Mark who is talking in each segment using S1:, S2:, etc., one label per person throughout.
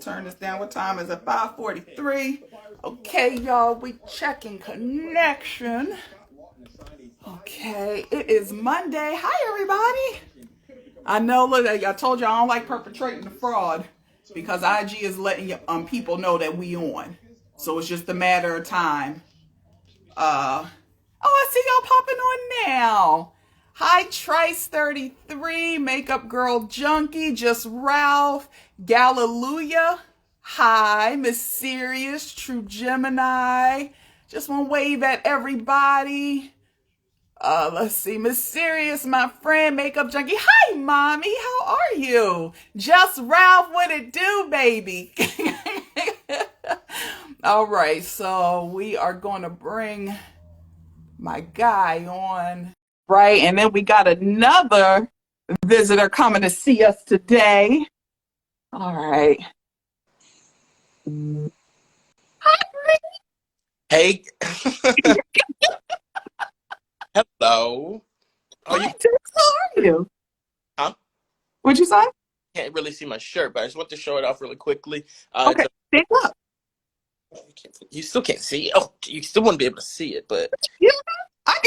S1: Turn this down. What time is it? 5:43. Okay, y'all, we checking connection. Okay, it is Monday. Hi, everybody. I know, look, I told you I don't like perpetrating the fraud because IG is letting people know that we on. So it's just a matter of time. I see y'all popping on now. Hi, Trice33, Makeup Girl Junkie, Just Ralph, Galileah. Hi, Miss Serious, True Gemini. Just want to wave at everybody. Let's see, Miss Serious, my friend, Makeup Junkie. Hi, Mommy, how are you? Just Ralph, what it do, baby? All right, so we are going to bring my guy on, right? And then we got another visitor coming to see us today. All right. Hi,
S2: Hey. Hello.
S1: How are you?
S2: Huh?
S1: What'd you say?
S2: Can't really see my shirt, but I just want to show it off really quickly.
S1: Okay, stand up.
S2: You still can't see it. Oh, you still wouldn't be able to see it, but
S1: Yeah,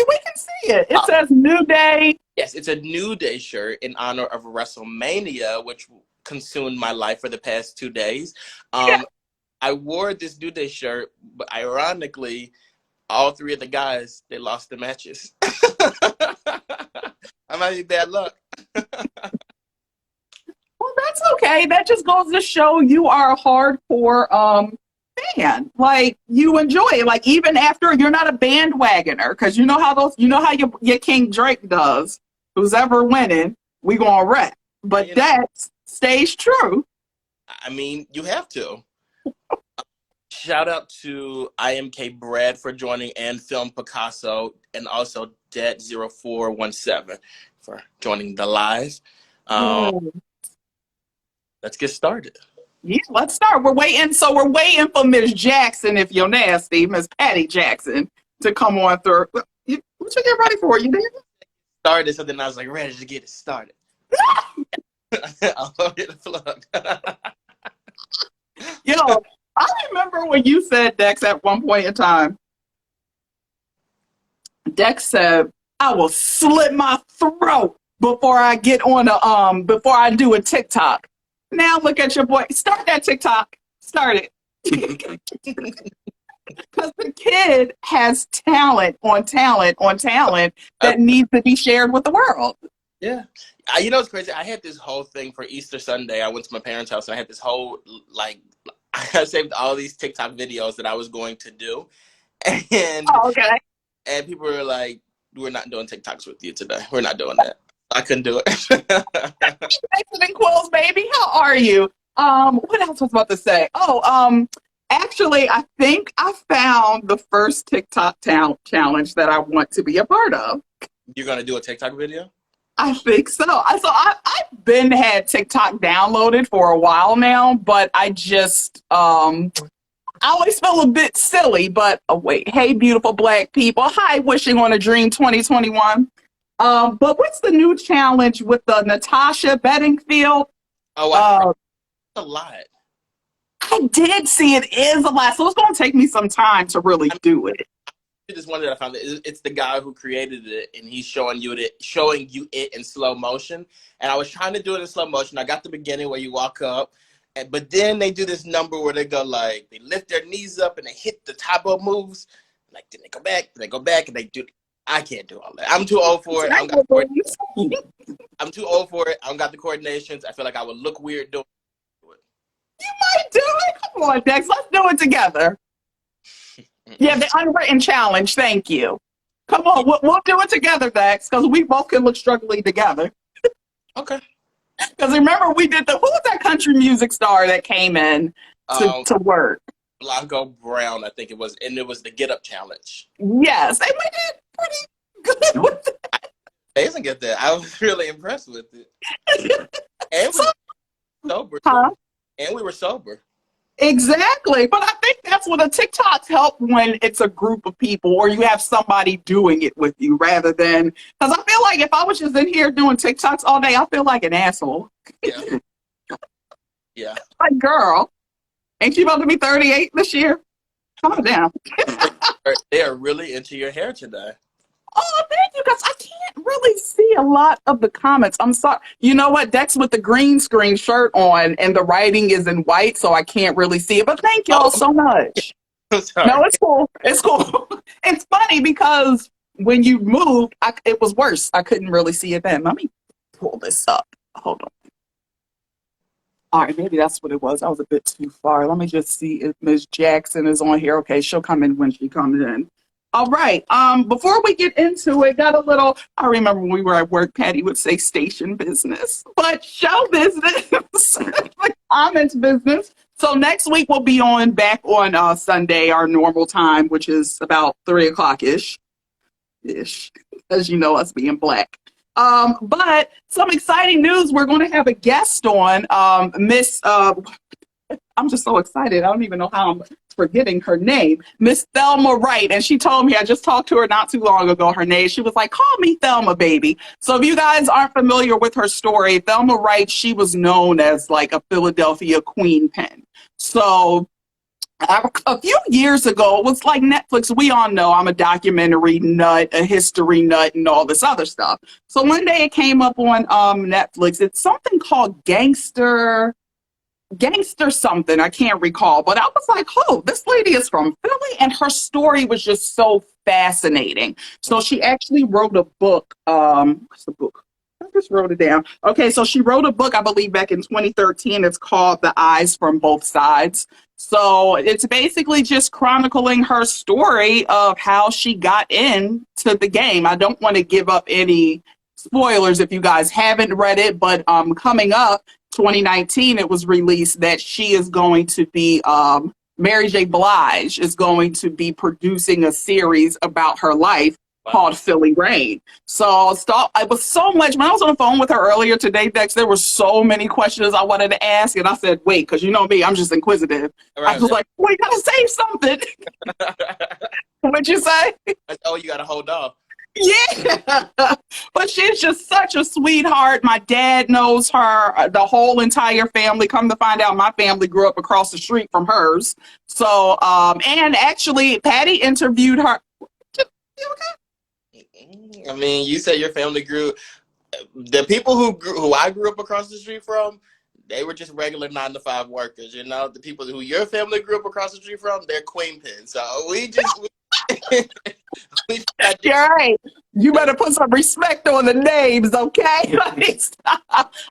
S1: we can see it. It says New Day.
S2: Yes, it's a New Day shirt in honor of WrestleMania, which consumed my life for the past 2 days.
S1: Yeah.
S2: I wore this New Day shirt, but ironically, all three of the guys, they lost the matches. I might be bad luck.
S1: Well, that's okay. That just goes to show you are a hardcore fan. Like, you enjoy it. Like, even after you're not a bandwagoner, because you know how your King Drake does. Who's ever winning, we gonna wreck. But that stays true.
S2: I mean, you have to. Shout out to IMK Brad for joining, and Film Picasso, and also Det0417 for joining the live. Let's get started.
S1: Yeah, let's start. We're waiting for Miss Jackson, if you're nasty, Miss Patty Jackson, to come on through. What you get ready for? You did?
S2: Started something, I was like, ready to get it started. I'll hit the plug.
S1: Yo, I remember when you said, Dex, at one point in time, Dex said, I will slit my throat before I get on before I do a TikTok. Now look at your boy. Start that TikTok. Start it. Because the kid has talent on talent on talent that needs to be shared with the world.
S2: Yeah. You know what's crazy? I had this whole thing for Easter Sunday. I went to my parents' house and I had this whole, I saved all these TikTok videos that I was going to do. And,
S1: okay.
S2: And people were like, we're not doing TikToks with you today. We're not doing that. I couldn't do it.
S1: Jackson and Quills, baby. How are you? What else was I about to say? Actually, I think I found the first TikTok challenge that I want to be a part of.
S2: You're going to do a TikTok video?
S1: I think so. I've been had TikTok downloaded for a while now, but I just, I always feel a bit silly, but wait. Hey, beautiful black people. Hi, wishing on a dream 2021. But what's the new challenge with the Natasha Bedingfield?
S2: Oh, a lot.
S1: I did see it is a lot, so it's going to take me some time to really do it.
S2: This one that I found, it's the guy who created it, and he's showing you it in slow motion. And I was trying to do it in slow motion. I got the beginning where you walk up, but then they do this number where they go like they lift their knees up and they hit the typo moves, like then they go back, and they do. I can't do all that. I'm too old for it. I'm too old for it. I don't got the coordinations. I feel like I would look weird doing it.
S1: You might do it. Come on, Dex. Let's do it together. Yeah, the unwritten challenge. Thank you. Come on, we'll do it together, Dex, because we both can look struggling together.
S2: Okay.
S1: Because remember, we did who was that country music star that came in to work?
S2: Blanco Brown, I think it was, and it was the Get Up Challenge.
S1: Yes, and we did pretty good with it.
S2: I didn't get that. I was really impressed with it. And we were sober.
S1: Huh?
S2: And we were sober.
S1: Exactly. But I think that's what a TikToks help when it's a group of people or you have somebody doing it with you rather than, because I feel like if I was just in here doing TikToks all day, I feel like an asshole.
S2: Yeah. Yeah.
S1: Like, girl, ain't you about to be 38 this year? Calm down.
S2: They are really into your hair today.
S1: Oh, thank you, because I can't really see a lot of the comments. I'm sorry. You know what? Dex with the green screen shirt on, and the writing is in white, so I can't really see it. But thank y'all
S2: Oh,
S1: so much.
S2: I'm sorry.
S1: No, it's cool. It's cool. It's funny because when you moved, it was worse. I couldn't really see it then. Let me pull this up. Hold on. All right, maybe that's what it was. I was a bit too far. Let me just see if Miss Jackson is on here. Okay, she'll come in when she comes in. All right. Before we get into it, got a little. I remember when we were at work, Patty would say station business, but show business, like comments business. So next week we'll be on back on Sunday, our normal time, which is about 3 o'clock ish, as you know, us being black. But some exciting news. We're going to have a guest on, Miss. I'm just so excited. I don't even know how I'm forgetting her name, Miss Thelma Wright. And she told me, I just talked to her not too long ago, her name. She was like, call me Thelma, baby. So if you guys aren't familiar with her story, Thelma Wright, she was known as like a Philadelphia queen pin. So a few years ago, it was like Netflix. We all know I'm a documentary nut, a history nut, and all this other stuff. So one day it came up on Netflix. It's something called Gangster something. I can't recall, but I was like, oh, this lady is from Philly, and her story was just so fascinating. So she actually wrote a book. What's the book? I just wrote it down. Okay, so she wrote a book, I believe, back in 2013. It's called The Eyes from Both Sides. So it's basically just chronicling her story of how she got into the game. I don't want to give up any spoilers if you guys haven't read it, but coming up 2019, it was released that she is going to be Mary J. Blige is going to be producing a series about her life called Philly Rain. So it was so much. When I was on the phone with her earlier today, Dex, there were so many questions I wanted to ask, and I said, wait, because you know me, I'm just inquisitive. I was like, we gotta say something. What'd you say?
S2: Oh, you gotta hold off.
S1: Yeah, but she's just such a sweetheart. My dad knows her, the whole entire family. Come to find out, my family grew up across the street from hers. So, and actually, Patty interviewed her.
S2: I mean, you said your family grew. The people who I grew up across the street from, they were just regular 9-to-5 workers. You know, the people who your family grew up across the street from, they're queen pins. So
S1: You're right. You better put some respect on the names, okay?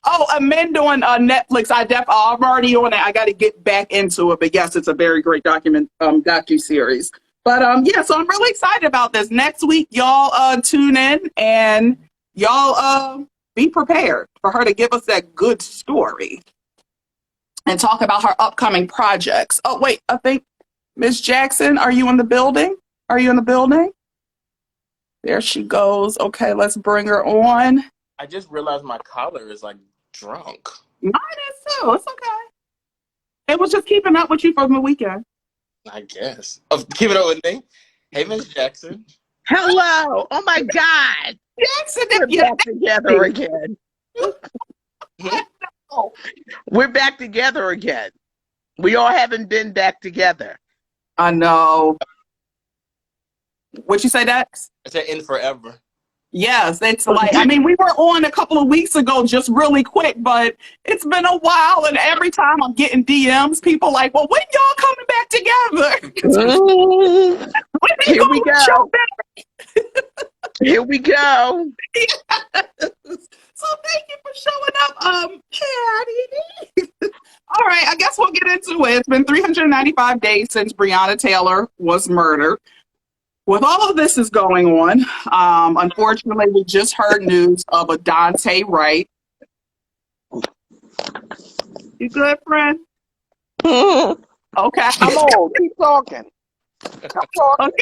S1: Oh, Amanda on Netflix. I'm already on it. I got to get back into it, but yes, it's a very great docu series. But yeah, so I'm really excited about this. Next week, y'all tune in and y'all be prepared for her to give us that good story and talk about her upcoming projects. Oh wait, I think Miss Jackson, are you in the building? Are you in the building? There she goes. Okay, let's bring her on.
S2: I just realized my collar is like drunk.
S1: Mine is too. It's okay. It was just keeping up with you from the weekend.
S2: I guess. Oh, keep it up with me. Hey, Miss Jackson.
S3: Hello. Oh my God.
S1: Jackson,
S3: We're back together again. We're back together again. We all haven't been back together.
S1: I know. What'd you say, Dex?
S2: I said in forever.
S1: Yes, it's like, I mean, we were on a couple of weeks ago, just really quick, but it's been a while, and every time I'm getting DMs, people like, well, when y'all coming back together?
S3: Here we go. Here we go.
S1: Yes. So thank you for showing up, Patty. All right, I guess we'll get into it. It's been 395 days since Breonna Taylor was murdered. With all of this is going on, unfortunately, we just heard news of a Dante Wright. You good, friend? Okay.
S3: I'm old. Keep talking.
S1: Okay.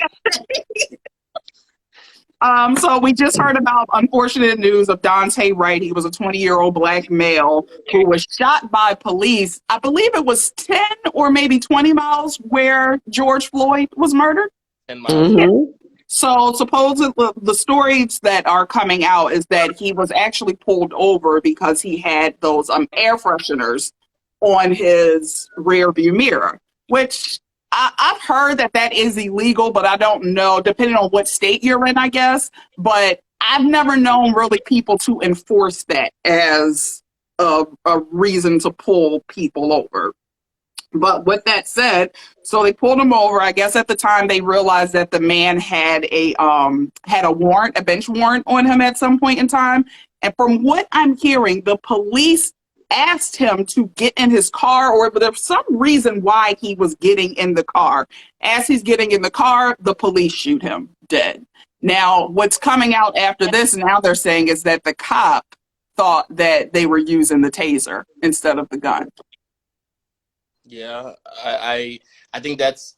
S1: So we just heard about unfortunate news of Dante Wright. He was a 20-year-old black male who was shot by police. I believe it was 10 or maybe 20 miles where George Floyd was murdered.
S2: 10 miles.
S1: Mm-hmm. So supposedly the stories that are coming out is that he was actually pulled over because he had those air fresheners on his rear view mirror, which I've heard that that is illegal, but I don't know, depending on what state you're in, I guess. But I've never known really people to enforce that as a reason to pull people over. But with that said, so they pulled him over. I guess at the time they realized that the man had a warrant, a bench warrant on him at some point in time. And from what I'm hearing, the police asked him to get in his car, or but there's some reason why he was getting in the car. As he's getting in the car, the police shoot him dead. Now, what's coming out after this, now they're saying, is that the cop thought that they were using the taser instead of the gun.
S2: Yeah, I think that's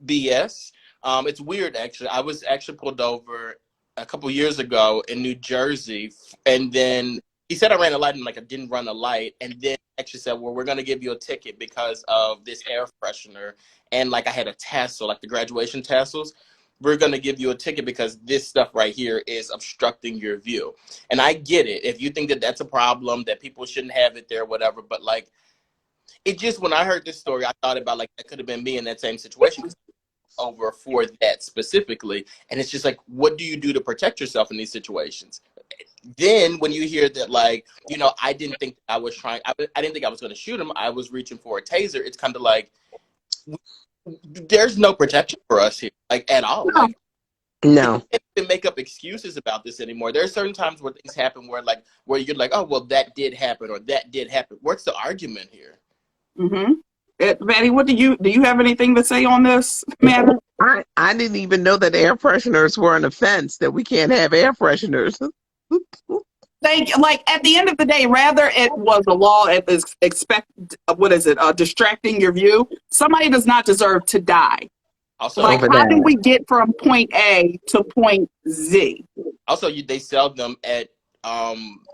S2: BS. It's weird actually. I was actually pulled over a couple years ago in New Jersey, and then he said I ran a light, and like I didn't run a light, and then actually said, "Well, we're gonna give you a ticket because of this air freshener," and like I had a tassel, like the graduation tassels. We're gonna give you a ticket because this stuff right here is obstructing your view. And I get it if you think that that's a problem, that people shouldn't have it there, whatever. But like, it just, when I heard this story, I thought about like that could have been me in that same situation over for that specifically. And it's just like, what do you do to protect yourself in these situations? Then when you hear that, like, you know, I didn't think I was trying, I didn't think I was going to shoot him. I was reaching for a taser. It's kind of like, there's no protection for us here, like at all.
S1: No.
S2: Like,
S3: No.
S2: you can't make up excuses about this anymore. There are certain times where things happen where you're like, oh, well, that did happen or that did happen. What's the argument here?
S1: Mm-hmm. Maddie, what do you have anything to say on this matter?
S3: I didn't even know that air fresheners were an offense, that we can't have air fresheners.
S1: Like at the end of the day, rather it was a law, it is distracting your view. Somebody does not deserve to die.
S2: Also,
S1: Like,
S3: Over
S1: how did
S3: that.
S1: we get from point A to point Z?
S2: also, they sell them at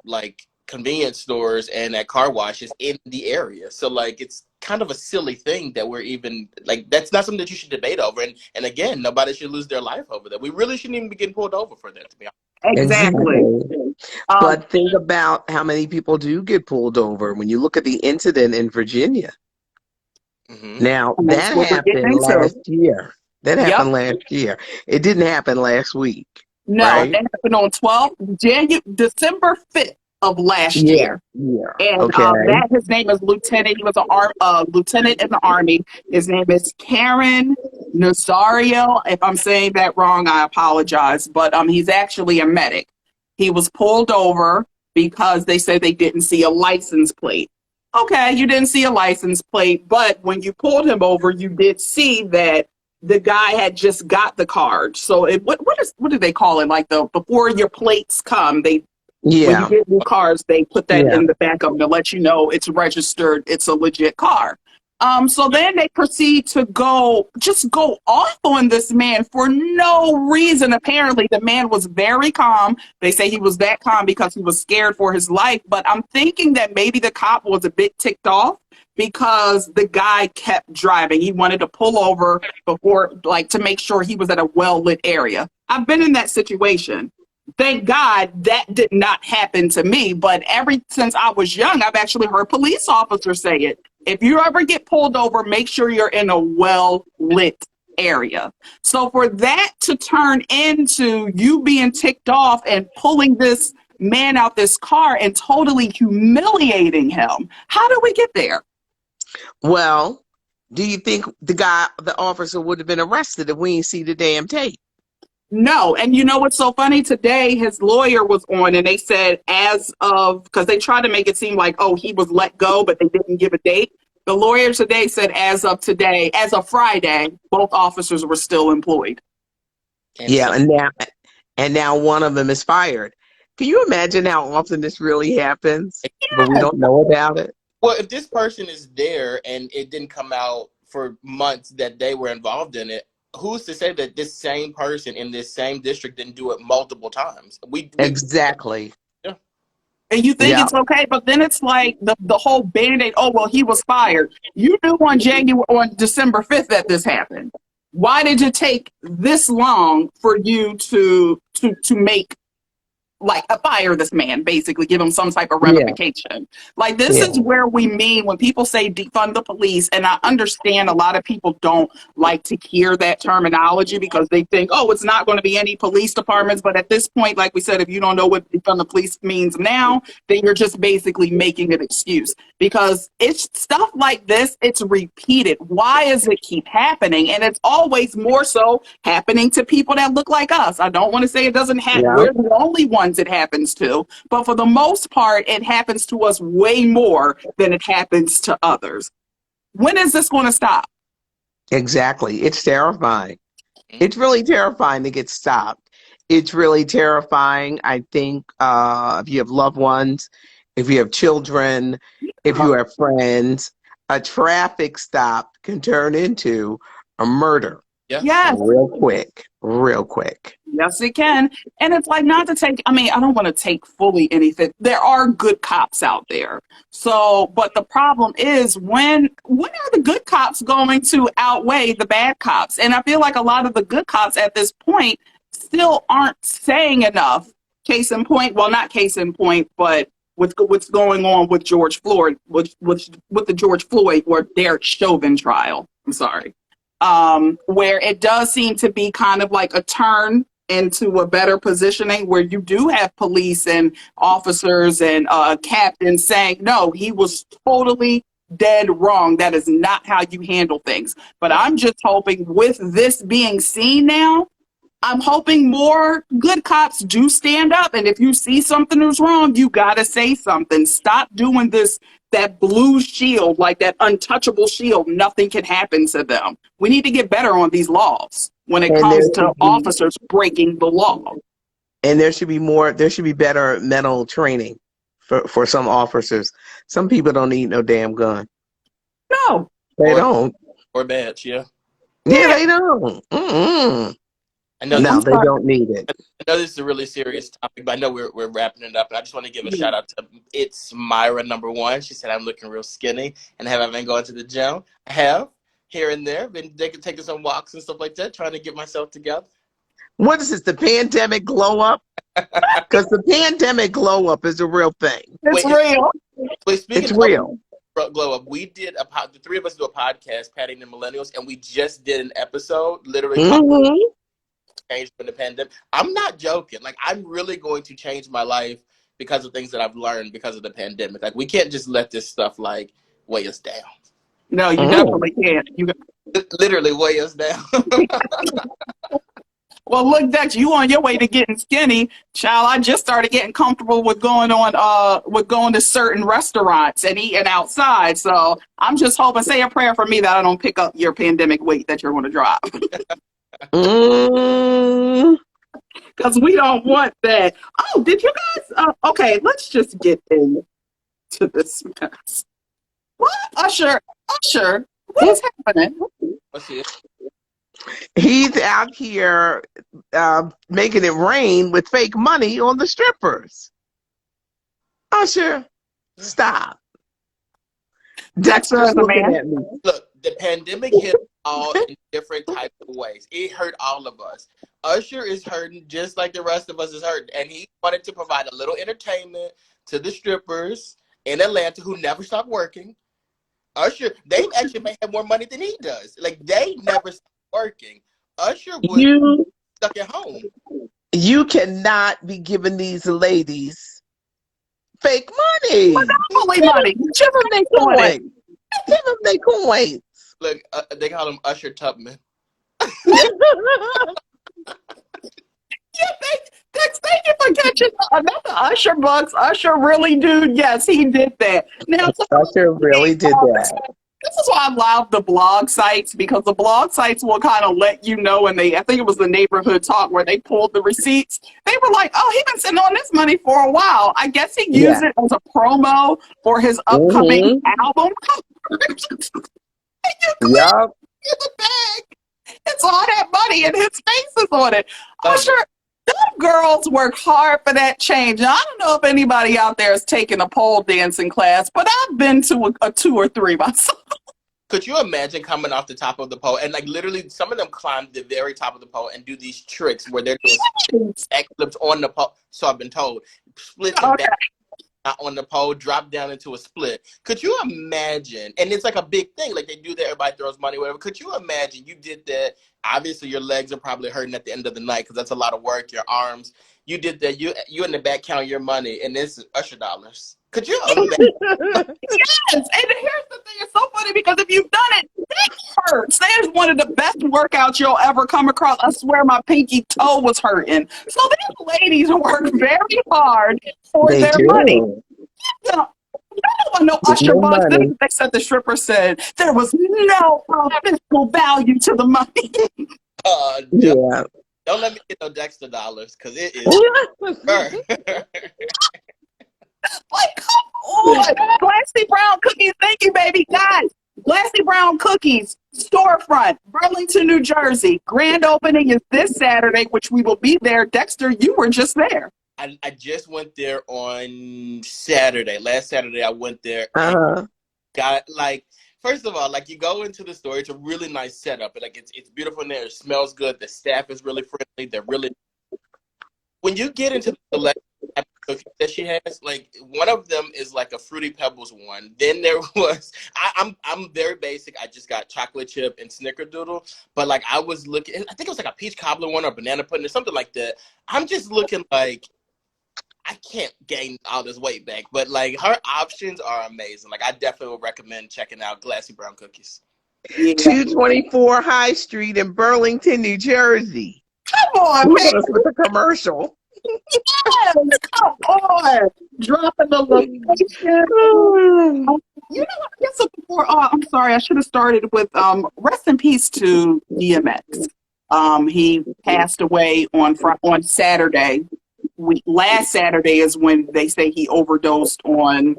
S2: like convenience stores and at car washes in the area. So like, it's kind of a silly thing that we're even like, that's not something that you should debate over. And again, nobody should lose their life over that. We really shouldn't even be getting pulled over for that, to be honest.
S1: Exactly.
S3: But think about how many people do get pulled over when you look at the incident in Virginia.
S2: Mm-hmm.
S3: Now,
S1: And that's
S3: that
S1: what we're getting
S3: happened
S1: into.
S3: last year. That
S1: Yep.
S3: happened last year. It didn't happen last week.
S1: No,
S3: Right?
S1: that happened on December 5th of last year.
S3: Yeah.
S1: And
S3: Okay.
S1: his name is Lieutenant. He was a lieutenant in the Army. His name is Karen Nazario. If I'm saying that wrong, I apologize. But he's actually a medic. He was pulled over because they said they didn't see a license plate. Okay, you didn't see a license plate, but when you pulled him over, you did see that the guy had just got the card. So what do they call it? Like before your plates come, when you
S3: Yeah.
S1: get new cars, they put that
S3: Yeah.
S1: in the back of them to let you know it's registered, it's a legit car. So then they proceed to go off on this man for no reason. Apparently, the man was very calm. They say he was that calm because he was scared for his life. But I'm thinking that maybe the cop was a bit ticked off because the guy kept driving. He wanted to pull over before, like, to make sure he was at a well-lit area. I've been in that situation. Thank God that did not happen to me. But ever since I was young, I've actually heard police officers say it. If you ever get pulled over, make sure you're in a well-lit area. So for that to turn into you being ticked off and pulling this man out this car and totally humiliating him, how did we get there?
S3: Well, do you think the officer would have been arrested if we didn't see the damn tape?
S1: No. And you know what's so funny? Today, his lawyer was on and they said because they tried to make it seem like, oh, he was let go, but they didn't give a date. The lawyer today said as of today, as of Friday, both officers were still employed.
S3: Yeah, and now one of them is fired. Can you imagine how often this really happens, but we don't know about it?
S2: Well, if this person is there and it didn't come out for months that they were involved in it, who's to say that this same person in this same district didn't do it multiple times?
S3: Exactly.
S2: Yeah.
S1: And you think
S3: Yeah.
S1: it's okay, but then it's like the whole Band-Aid, oh, well, he was fired. You knew on December 5th that this happened. Why did it take this long for you to make like fire this man, basically give him some type of
S3: Yeah.
S1: ramification. Like this
S3: Yeah.
S1: is where we mean when people say defund the police, and I understand a lot of people don't like to hear that terminology because they think, oh, it's not going to be any police departments. But at this point, like we said, if you don't know what defund the police means now, then you're just basically making an excuse because it's stuff like this, it's repeated. Why does it keep happening? And it's always more so happening to people that look like us. I don't want to say it doesn't happen.
S3: Yeah.
S1: We're the only ones it happens to, but for the most part, it happens to us way more than it happens to others. When is this going to stop?
S3: Exactly. It's terrifying. It's really terrifying to get stopped. It's really terrifying. I think if you have loved ones, if you have children, if you have friends, a traffic stop can turn into a murder.
S2: Yeah.
S1: Yes.
S3: Real quick. Real quick.
S1: Yes, it can. And it's like not to take, I mean, I don't want to take fully anything. There are good cops out there. So, but the problem is when are the good cops going to outweigh the bad cops? And I feel like a lot of the good cops at this point still aren't saying enough. Case in point, well, not case in point, but with what's going on with George Floyd, with the George Floyd or Derek Chauvin trial. I'm sorry. Where it does seem to be kind of like a turn into a better positioning where you do have police and officers and captains saying, no, he was totally dead wrong. That is not how you handle things. But I'm just hoping with this being seen now, I'm hoping more good cops do stand up. And if you see something is wrong, you got to say something. Stop doing this, that blue shield, like that untouchable shield. Nothing can happen to them. We need to get better on these laws when it comes to officers breaking the law.
S3: And there should be better mental training for some officers. Some people don't need no damn gun.
S1: No.
S3: They don't.
S2: Or badge, yeah.
S3: Yeah, they don't. Mm-mm. No, they don't need it.
S2: I know this is a really serious topic, but I know we're wrapping it up. And I just want to give a shout out to It's Myra #1. She said I'm looking real skinny, and have I been going to the gym? I have here and there, been taking some walks and stuff like that, trying to get myself together.
S3: What is this? The pandemic glow up? Because the pandemic glow up is a real thing.
S1: It's real.
S2: Wait,
S3: It's real.
S2: Glow up. We did the three of us do a podcast, Patting the Millennials, and we just did an episode, literally. Changed from the pandemic. I'm not joking. Like, I'm really going to change my life because of things that I've learned because of the pandemic. Like, we can't just let this stuff like weigh us down.
S1: No, you definitely can't. You
S2: literally weigh us down.
S1: Well, look, Dutch, you on your way to getting skinny, child. I just started getting comfortable with going to certain restaurants and eating outside. So I'm just hoping, say a prayer for me that I don't pick up your pandemic weight that you're going to drop. Because we don't want that. Oh, did you guys? Okay, let's just get into this mess. What, Usher? What is happening?
S2: Let's see it.
S3: He's out here making it rain with fake money on the strippers. Usher, stop. Dexter's looking at me.
S2: Look, the pandemic hit all in different types of ways. It hurt all of us. Usher is hurting just like the rest of us is hurting. And he wanted to provide a little entertainment to the strippers in Atlanta who never stop working. Usher, they actually may have more money than he does. Like, they never stop working. Usher was stuck at home.
S3: You cannot be giving these ladies fake money.
S1: Monopoly money.
S3: Give them their coins. Give them their coins.
S2: Look, they call him Usher Tubman.
S1: Thank you for catching another Usher bucks. Usher really, dude. Yes, he did that. Now,
S3: Usher really did that.
S1: This is why I love the blog sites, because the blog sites will kind of let you know. And I think it was the Neighborhood Talk where they pulled the receipts. They were like, "Oh, he's been sitting on this money for a while. I guess he used it as a promo for his upcoming album."
S3: Yup.
S1: In the bag, it's all that money, and his face is on it. Usher. Them girls work hard for that change. Now, I don't know if anybody out there is taking a pole dancing class, but I've been to a 2 or 3 myself.
S2: Could you imagine coming off the top of the pole and like literally some of them climb the very top of the pole and do these tricks where they're doing back flips on the pole? So I've been told, splits and
S1: Okay.
S2: back on the pole, drop down into a split. Could you imagine? And it's like a big thing. Like they do that, everybody throws money, whatever. Could you imagine you did that? Obviously, your legs are probably hurting at the end of the night because that's a lot of work. Your arms. You did that. You in the back counting your money, and this is Usher dollars. Could you imagine?
S1: Yes, and here's the thing, it's so funny because if you've done it, it hurts. That is one of the best workouts you'll ever come across. I swear my pinky toe was hurting. So these ladies work very hard for
S3: They
S1: their money.
S3: do.
S1: You know, you don't want no
S3: With
S1: Usher
S3: no
S1: buzz.
S3: money.
S1: They said the stripper said there was no fiscal value to the money.
S2: Don't,
S3: Yeah.
S2: don't let me get no Dexter dollars because it is.
S1: Like, come on. Glassy Brown Cookies. Thank you, baby. Guys, Glassy Brown Cookies, storefront, Burlington, New Jersey. Grand opening is this Saturday, which we will be there. Dexter, you were just there.
S2: I just went there on Saturday. Last Saturday, I went there and
S3: Uh-huh.
S2: got like, first of all, like you go into the store, it's a really nice setup. Like it's beautiful in there. It smells good. The staff is really friendly. They're really, when you get into the selection type of cookies that she has, like one of them is like a Fruity Pebbles one. Then there was, I'm very basic. I just got chocolate chip and snickerdoodle. But like I was looking, I think it was like a peach cobbler one or banana pudding or something like that. I'm just looking like, I can't gain all this weight back, but like her options are amazing. Like I definitely would recommend checking out Glassy Brown Cookies.
S1: Yeah.
S3: 224 High Street in Burlington, New Jersey.
S1: Come on,
S3: Look
S1: man.
S3: at us with the commercial.
S1: Yes, come on. Dropping the location. You know what? I guess before, I'm sorry, I should have started with rest in peace to DMX. He passed away on Saturday. Last Saturday is when they say he overdosed on.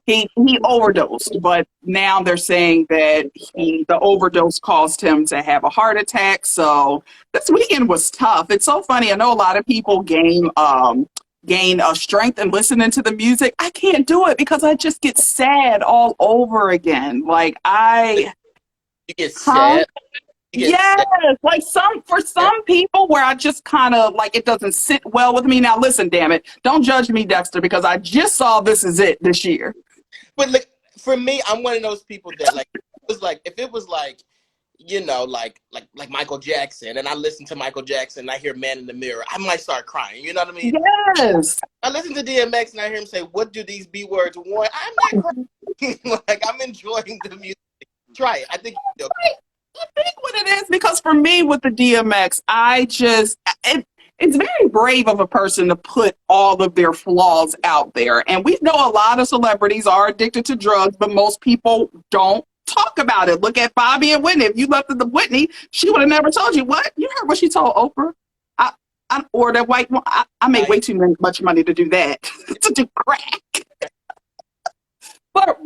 S1: He overdosed, but now they're saying that the overdose caused him to have a heart attack. So this weekend was tough. It's so funny. I know a lot of people gain strength and listening to the music. I can't do it because I just get sad all over again. Like
S2: You get sad. You get
S1: yes,
S2: sad.
S1: like for some people where I just kind of like it doesn't sit well with me. Now listen, damn it, don't judge me, Dexter, because I just saw This Is It this year.
S2: But like for me, I'm one of those people that like if it was like you know like Michael Jackson, and I listen to Michael Jackson, and I hear Man in the Mirror, I might start crying. You know what I mean?
S1: Yes.
S2: I listen to DMX and I hear him say, "What do these B words want?" I'm not crying. Like I'm enjoying the music. Try it. I think you'll
S1: I think what it is, because for me with the DMX, it's very brave of a person to put all of their flaws out there. And we know a lot of celebrities are addicted to drugs, but most people don't talk about it. Look at Bobby and Whitney. If you left the Whitney, she would have never told you. What? You heard what she told Oprah? Or that white one. I make way too much money to do that, to do crack. But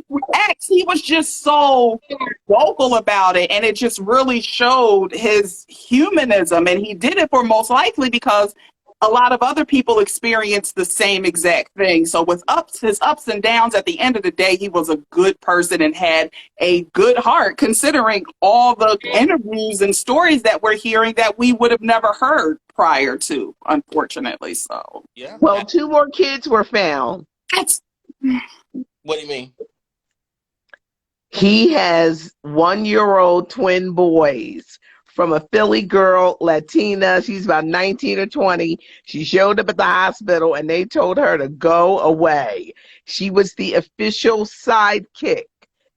S1: X, he was just so vocal about it, and it just really showed his humanism. And he did it for most likely because a lot of other people experienced the same exact thing. So with his ups and downs, at the end of the day, he was a good person and had a good heart, considering all the interviews and stories that we're hearing that we would have never heard prior to, unfortunately. So
S2: yeah.
S3: Well, 2 more kids were found.
S1: that's
S2: What do you mean?
S3: He has 1-year-old twin boys from a Philly girl, Latina. She's about 19 or 20. She showed up at the hospital and they told her to go away. She was the official sidekick.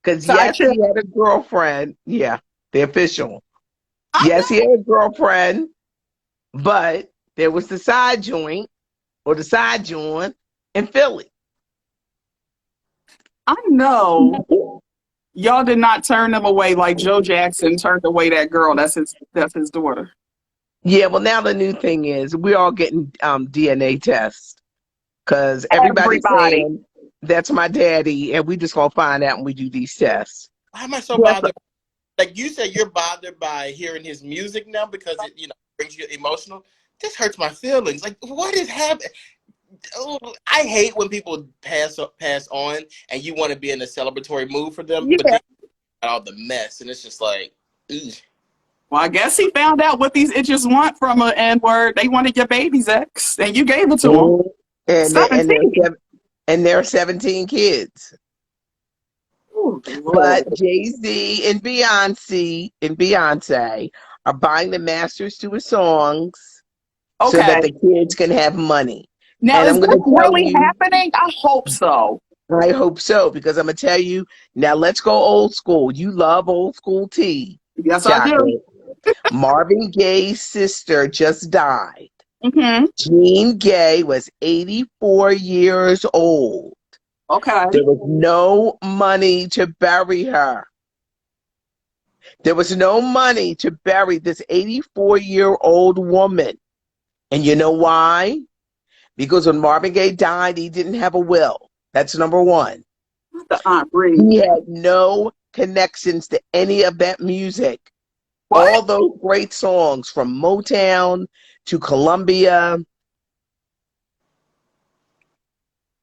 S3: Because, yes, he had a girlfriend. Yeah, the official. Yes, he had a girlfriend, but there was the side joint or the side joint in Philly.
S1: I know y'all did not turn them away like Joe Jackson turned away that girl. That's his daughter.
S3: Yeah, well, now the new thing is we're all getting DNA tests because everybody's saying that's my daddy, and we just gonna find out when we do these tests.
S2: Why am I so bothered? Like you said, you're bothered by hearing his music now because it brings you emotional. This hurts my feelings. Like what is happening? Oh, I hate when people pass on and you want to be in a celebratory mood for them, but then all the mess, and it's just like, ugh.
S1: Well, I guess he found out what these itches want from an N-word. They wanted your baby's ex, and you gave it to him.
S3: Mhm. And they,
S1: 17.
S3: and there are 17 kids.
S1: Ooh,
S3: But
S1: Lord.
S3: Jay-Z and Beyonce are buying the masters to his songs so that
S1: Okay.
S3: the kids can have money.
S1: Now,
S3: And
S1: is
S3: I'm
S1: this
S3: going to tell
S1: really
S3: you,
S1: happening? I hope so.
S3: I hope so, because I'm going to tell you, now let's go old school. You love old school tea,
S1: Yes, I do.
S3: chocolate. Marvin Gaye's sister just died.
S1: Hmm.
S3: Jean Gay was 84 years old.
S1: Okay.
S3: There was no money to bury her. There was no money to bury this 84-year-old woman. And you know why? Because when Marvin Gaye died, he didn't have a will. That's number one.
S1: The Aunt Reed.
S3: He had no connections to any of that music.
S1: What?
S3: All those great songs from Motown to Columbia.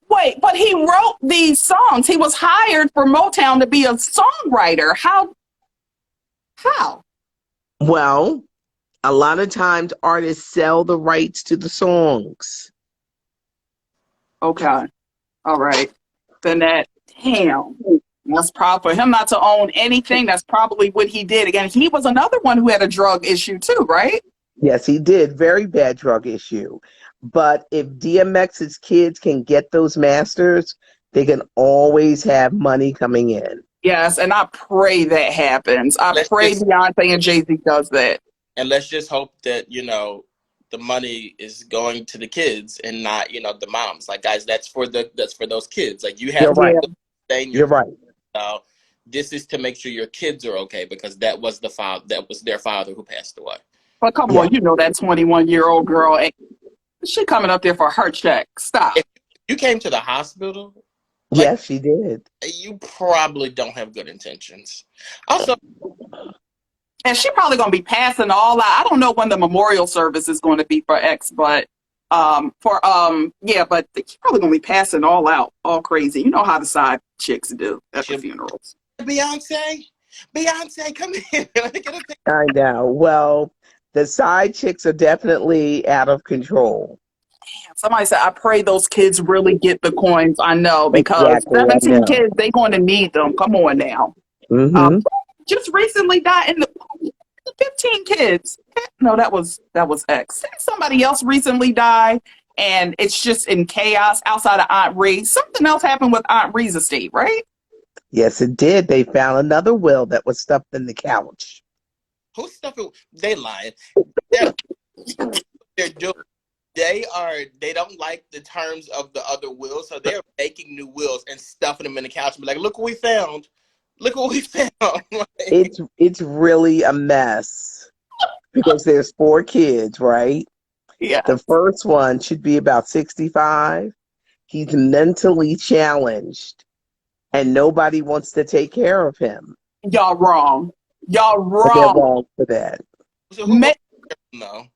S1: Wait, but he wrote these songs. He was hired for Motown to be a songwriter. How? How?
S3: Well, a lot of times artists sell the rights to the songs.
S1: Okay. All right. Then damn. That's probably for him not to own anything. That's probably what he did. Again, he was another one who had a drug issue too, right?
S3: Yes, he did. Very bad drug issue. But if DMX's kids can get those masters, they can always have money coming in.
S1: Yes, and I pray that happens. I
S2: let's
S1: pray
S2: just
S1: Beyonce and Jay-Z does that.
S2: and let's just hope that the money is going to the kids and not the moms. Like, guys, that's for those kids. Like, you have
S3: You're
S2: to
S3: right.
S1: Yeah.
S2: stay in your
S3: You're right.
S2: this is to make sure your kids are okay, because that was their father who passed away.
S1: But come
S3: Yeah.
S1: on, you know that 21-year-old girl, she coming up there for her check. Stop.
S2: If you came to the hospital, like,
S3: Yes, she did.
S2: you probably don't have good intentions. Also,
S1: And she probably gonna be passing all out. I don't know when the memorial service is going to be for X, but but she's probably gonna be passing all out, all crazy. You know how the side chicks do at the
S2: she'll
S1: funerals.
S2: Beyonce, come here. Let me get a picture.
S3: I know. Well, the side chicks are definitely out of control.
S1: Somebody said, I pray those kids really get the coins. I know, because
S3: Exactly. I
S1: 17
S3: know.
S1: kids, they going to need them. Come on now.
S3: Mm-hmm.
S1: Just recently died in the 15 kids. No, that was X. Didn't somebody else recently die? And it's just in chaos outside of Aunt Ree. Something else happened with Aunt Ree's estate, right?
S3: Yes, it did. They found another will that was stuffed in the couch.
S2: Who's stuffing? They lying. They're, they're doing. They don't like the terms of the other wills, so they're making new wills and stuffing them in the couch and be like, look what we found. Look what we found. Like,
S3: It's really a mess because there's 4 kids, right?
S1: Yeah.
S3: The first one should be about 65. He's mentally challenged and nobody wants to take care of him.
S1: Y'all wrong. Y'all
S3: But they're
S1: wrong.
S3: wrong for that.
S2: so who
S1: Ma-
S2: no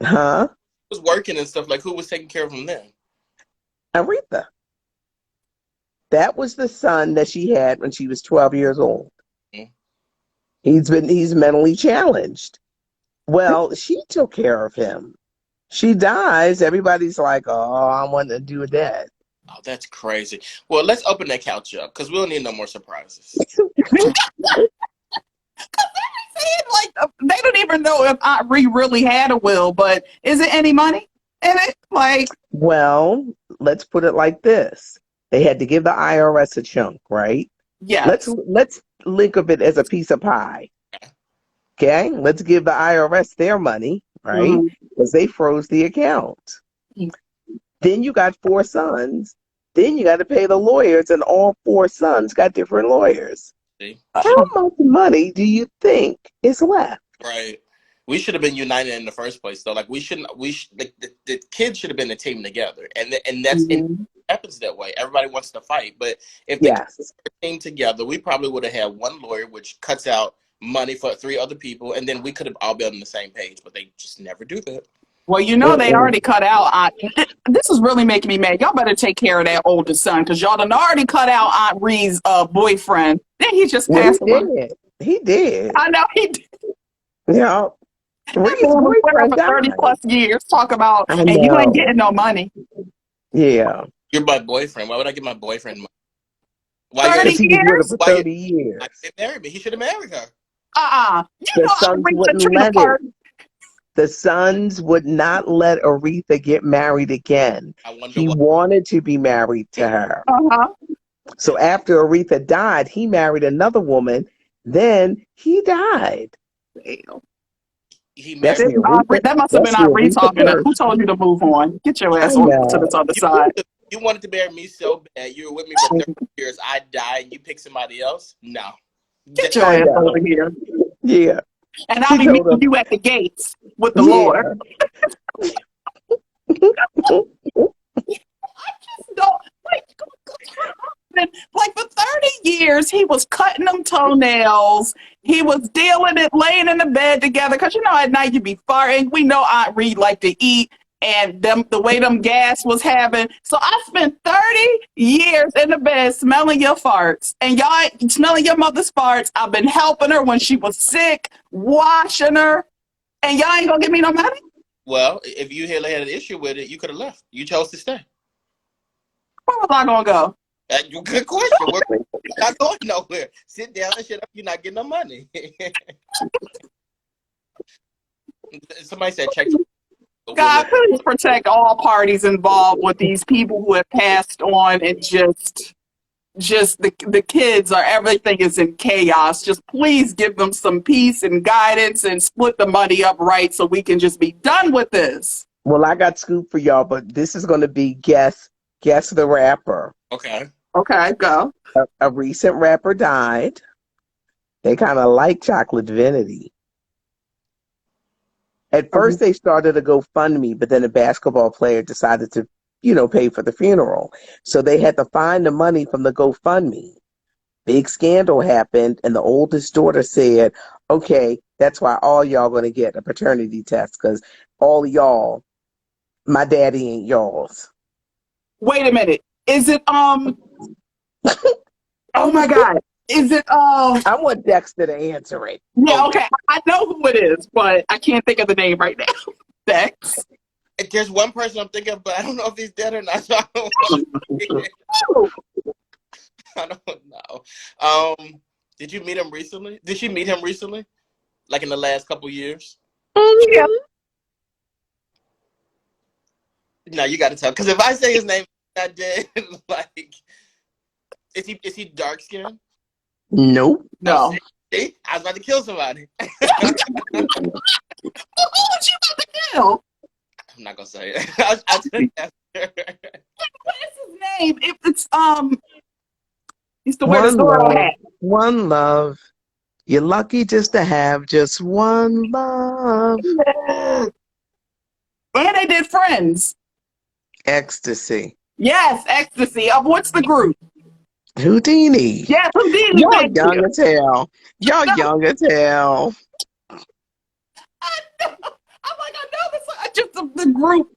S3: Huh?
S2: was working and stuff, like, who was taking care of him then?
S3: Aretha. That was the son that she had when she was 12 years old.
S2: Mhm.
S3: He's mentally challenged. Well, she took care of him. She dies, everybody's like, "Oh, I want to do that."
S2: Oh, that's crazy. Well, let's open that couch up because we don't need no more surprises.
S1: like they don't even know if Aunt Ree really had a will, but is it any money in it? Like,
S3: Well, let's put it like this. They had to give the IRS a chunk, right?
S1: yes.
S3: Let's think of it as a piece of pie. Okay? Let's give the IRS their money, right?
S1: Mhm.
S3: Because they froze the account. Then you got 4 sons. Then you got to pay the lawyers, and all 4 sons got different lawyers.
S2: See?
S3: How much money do you think is left?
S2: Right. We should have been united in the first place, though. Like, the kids should have been a team together, and that's it happens that way. Everybody wants to fight, but if the kids
S3: Yes.
S2: were a team together, we probably would have had one lawyer, which cuts out money for 3 other people, and then we could have all been on the same page. But they just never do that.
S1: Well, you know they already cut out Aunt. This is really making me mad. Y'all better take care of that oldest son, because y'all done already cut out Aunt Ree's boyfriend. Then he just
S3: Well, he
S1: passed away.
S3: did. He did.
S1: I know he did.
S3: Yeah.
S1: That
S3: Reese's
S1: man was with her
S3: boyfriend
S1: for 30
S3: died.
S1: plus years. Talk about,
S3: I
S1: and you ain't
S3: know.
S1: getting no money.
S3: Yeah.
S2: You're my boyfriend. Why would I get my boyfriend money? Why you
S1: 30
S3: Because he was with her
S1: years?
S3: for
S2: why you
S3: 30
S2: why
S3: years.
S2: you married me? He should have married her.
S1: You
S3: The
S1: know I
S3: sons
S1: reached a
S3: wouldn't
S1: tree
S3: let it.
S1: apart.
S3: The sons would not let Aretha get married again.
S2: I wonder
S3: He
S2: why.
S3: wanted to be married to her.
S1: Uh-huh.
S3: So after Aretha died, he married another woman. Then he died.
S1: Damn.
S2: He
S3: That's
S2: married.
S3: the Aretha.
S1: That must have been
S3: That's the
S1: Henri
S3: Aretha
S1: talking. Who
S3: version.
S1: told you to move on? Get your
S3: I
S1: ass over to this
S3: know.
S1: other
S2: You
S1: side.
S2: wanted to, you wanted to marry me so bad. You were with me for 30 years. I died and you pick somebody else? No.
S1: Get your
S3: I
S1: ass
S3: know.
S1: over here.
S3: Yeah.
S1: And I'll
S3: He
S1: be
S3: told
S1: meeting
S3: him.
S1: you at the gates with the Lord.
S3: Yeah.
S1: I just don't like for 30 years he was cutting them toenails. He was dealing it, laying in the bed together. Cause you know at night you be farting. We know Aunt Reed like to eat and them the way them gas was having. So I spent 30 years in the bed smelling your farts. And y'all smelling your mother's farts. I've been helping her when she was sick, washing her. And y'all ain't gonna give me no money?
S2: Well, if you had an issue with it, you could have left. You chose to stay.
S1: Where was I gonna go?
S2: Good question. We're not going nowhere. Sit down and shut up. You're not getting no money. Somebody said check the
S1: God,
S2: women.
S1: please protect all parties involved with these people who have passed on and just the kids or everything is in chaos. Just please give them some peace and guidance and split the money up right so we can just be done with this.
S3: Well, I got scoop for y'all, but this is going to be guess the rapper.
S2: Okay.
S1: Okay, go.
S3: A recent rapper died. They kind of like Chocolate Divinity. At first, they started a GoFundMe, but then a basketball player decided to, pay for the funeral. So they had to find the money from the GoFundMe. Big scandal happened, and the oldest daughter said, okay, that's why all y'all going to get a paternity test, because all y'all, my daddy ain't y'all's.
S1: Wait a minute. Is it oh my god. Is it
S3: I want Dexter to answer it.
S1: yeah,
S2: Oh,
S1: okay. I know who it is, but I can't think of the name right now. Dex.
S2: there's one person I'm thinking of, but I don't know if he's dead or not. So I don't know. Did you meet him recently? Did she meet him recently? Like in the last couple years?
S1: Yeah.
S2: No, you got to tell. Because if I say his name, not dead. Like, is he dark skinned?
S3: Nope.
S2: Oh,
S1: No.
S2: see, I was about to kill somebody.
S1: Who would you about to kill?
S2: I'm not gonna say it. I'll tell you after.
S1: What is his name? If it's he used to wear the
S3: One
S1: Zorro
S3: love.
S1: hat.
S3: One love. You're lucky just to have just one love.
S1: And they did Friends.
S3: Ecstasy.
S1: Yes, Ecstasy. Of what's the group?
S3: Houdini.
S1: Yes, Houdini.
S3: Y'all
S1: Thank
S3: young
S1: you.
S3: as hell. Y'all
S1: No,
S3: young as hell.
S1: I know. I'm like, I know this. I just the group.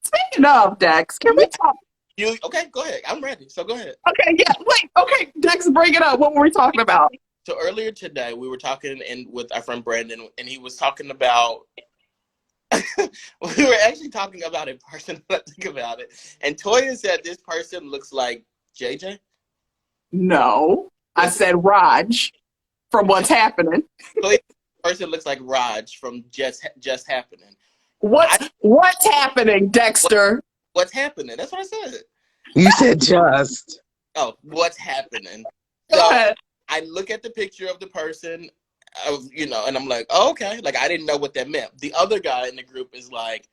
S1: Speaking of Dex, can we talk?
S2: You okay? Go ahead. I'm ready. So go ahead.
S1: Okay, yeah. Wait. Okay, Dex, bring it up. What were we talking about?
S2: So earlier today, we were talking with our friend Brandon, and he was talking about. We were actually talking about a person. When I think about it, and Toya said this person looks like JJ.
S1: No, I said Raj from What's Happening.
S2: Toya's person looks like Raj from Just Happening.
S1: What's happening, Dexter?
S2: What's happening? That's what I said.
S3: You said just.
S2: Oh, what's happening?
S1: Go
S2: So
S1: ahead.
S2: I look at the picture of the person, and I'm like, oh, okay. Like I didn't know what that meant. The other guy in the group is like,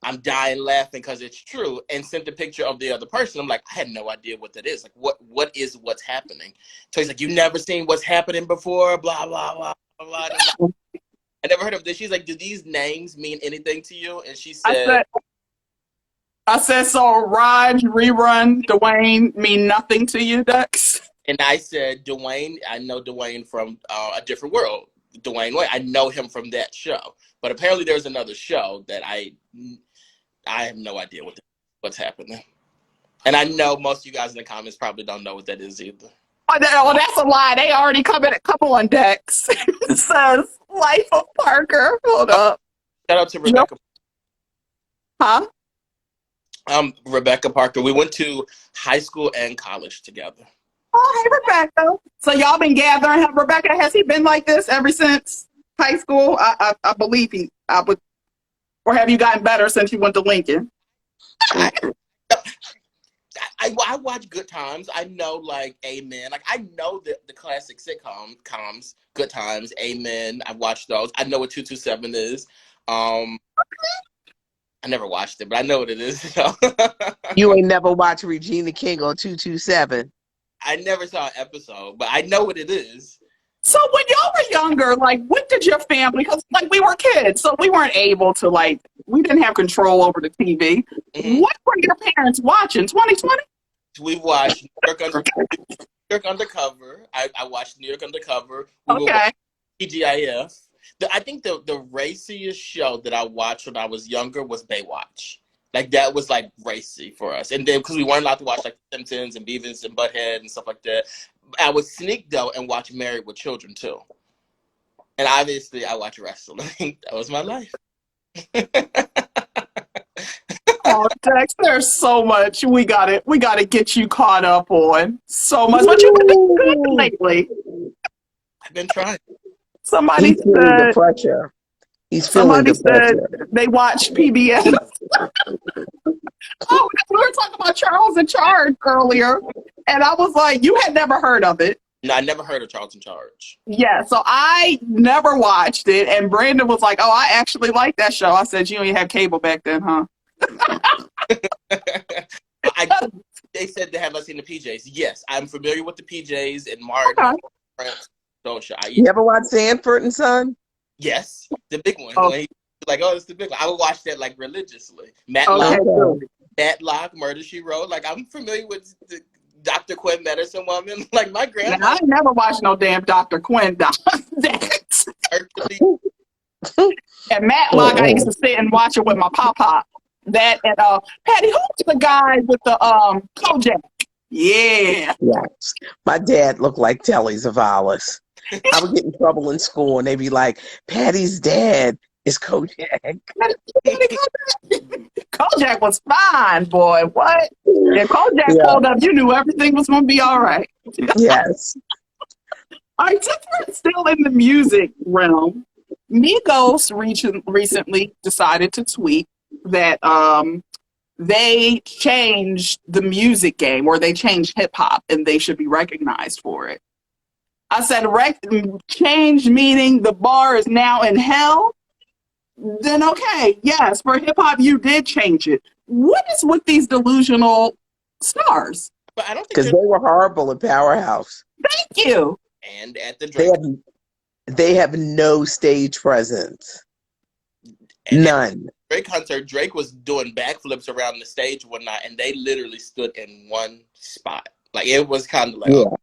S2: I'm dying laughing because it's true, and sent a picture of the other person. I'm like, I had no idea what that is. Like, what is what's happening? So he's like, you've never seen what's happening before, blah blah blah blah. blah. I never heard of this. She's like, do these names mean anything to you? And she
S1: I
S2: said,
S1: said, so Raj, Rerun, Dwayne mean nothing to you, Dex?
S2: and I said, Dwayne, I know Dwayne from A Different World. Dwayne Wayne, I know him from that show. But apparently there's another show that I have no idea what's happening. And I know most of you guys in the comments probably don't know what that is either.
S1: Oh, that's a lie. They already come in a couple on decks. It says Life of Parker. Hold up.
S2: Shout out to
S1: Yep.
S2: Rebecca.
S1: Huh?
S2: Rebecca Parker. We went to high school and college together.
S1: Oh, hey, Rebecca. So y'all been gathering. Rebecca, has he been like this ever since high school? I believe I would. Or have you gotten better since you went to Lincoln?
S2: I watch Good Times. I know like Amen. Like I know the classic sitcoms, Good Times, Amen. I've watched those. I know what 227 is. I never watched it, but I know what it is.
S3: You ain't never watched Regina King on 227.
S2: I never saw an episode, but I know what it is.
S1: So when y'all were younger, like, what did your family, because, like, we were kids, so we weren't able to, like, we didn't have control over the TV.
S2: Mm-hmm.
S1: What were your parents watching, 2020?
S2: We've watched New York Undercover. I watched New York Undercover. We were
S1: Okay.
S2: TGIF. I think the raciest show that I watched when I was younger was Baywatch. Like, that was, like, racy for us. And then, because we weren't allowed to watch, like, Simpsons and Beavis and Butthead and stuff like that. I would sneak, though, and watch Married with Children, too. And obviously, I watch wrestling. That was my life.
S1: Oh, Dex, there's so much we gotta get you caught up on. So much. But you've been doing good lately.
S2: I've been trying.
S1: Somebody
S3: He's feeling the
S1: said,
S3: pressure. He's feeling the pressure.
S1: they watch PBS. Oh, we were talking about Charles in Charge earlier, and I was like, you had never heard of it.
S2: No, I never heard of Charles in Charge.
S1: Yeah, so I never watched it, and Brandon was like, oh, I actually like that show. I said, you don't even have cable back then, huh?
S2: They said they have not seen the PJs. Yes, I'm familiar with the PJs and Martin.
S1: Okay.
S3: You ever watch Sanford and Son?
S2: Yes, the big one.
S1: Oh.
S2: When like, oh, it's the big one. I would watch that like religiously.
S1: Okay.
S2: Matlock, Murder She Wrote. Like, I'm familiar with the Dr. Quinn, Medicine Woman. Like, my
S1: Now,
S2: grandma.
S1: I ain't never watched no damn Dr. Quinn. And Matlock, I used to sit and watch it with my pop. That and Patty, who was the guy with the Kojak? Yeah.
S3: Yes. My dad looked like Telly Savalas. I would get in trouble in school and they'd be like, Patty's dad is Kojak.
S1: Kojak was fine, boy. What? If Kojak pulled up, you knew everything was going to be all right.
S3: Yes.
S1: All right, since we're still in the music realm, Migos recently decided to tweet that they changed the music game, or they changed hip hop, and they should be recognized for it. I said, change meaning the bar is now in hell? Then okay, yes, for hip hop you did change it. What is with these delusional stars?
S2: But I don't think
S3: because they were horrible at Powerhouse.
S1: Thank you.
S2: And at the Drake.
S3: They have no stage presence. None.
S2: Drake concert, Drake was doing backflips around the stage one night, and they literally stood in one spot. Like, it was kind of like, oh,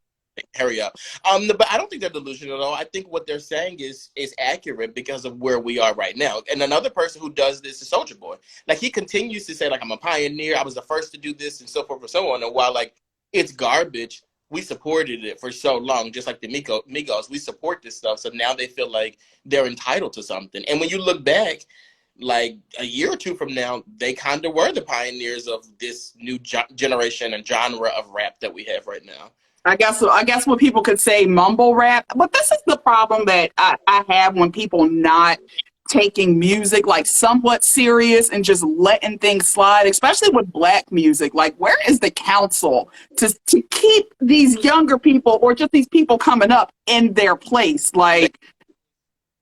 S2: hurry up. But I don't think they're delusional at all. I think what they're saying is accurate because of where we are right now. And another person who does this is Soulja Boy. Like, he continues to say, like, I'm a pioneer, I was the first to do this, and so forth and so on. And while, like, it's garbage, we supported it for so long, just like the Migos. We support this stuff, so now they feel like they're entitled to something. And when you look back, like a year or two from now, they kind of were the pioneers of this new generation and genre of rap that we have right now.
S1: I guess what people could say mumble rap, but this is the problem that I have when people not taking music like somewhat serious and just letting things slide, especially with Black music. Like, where is the council to keep these younger people or just these people coming up in their place? Like,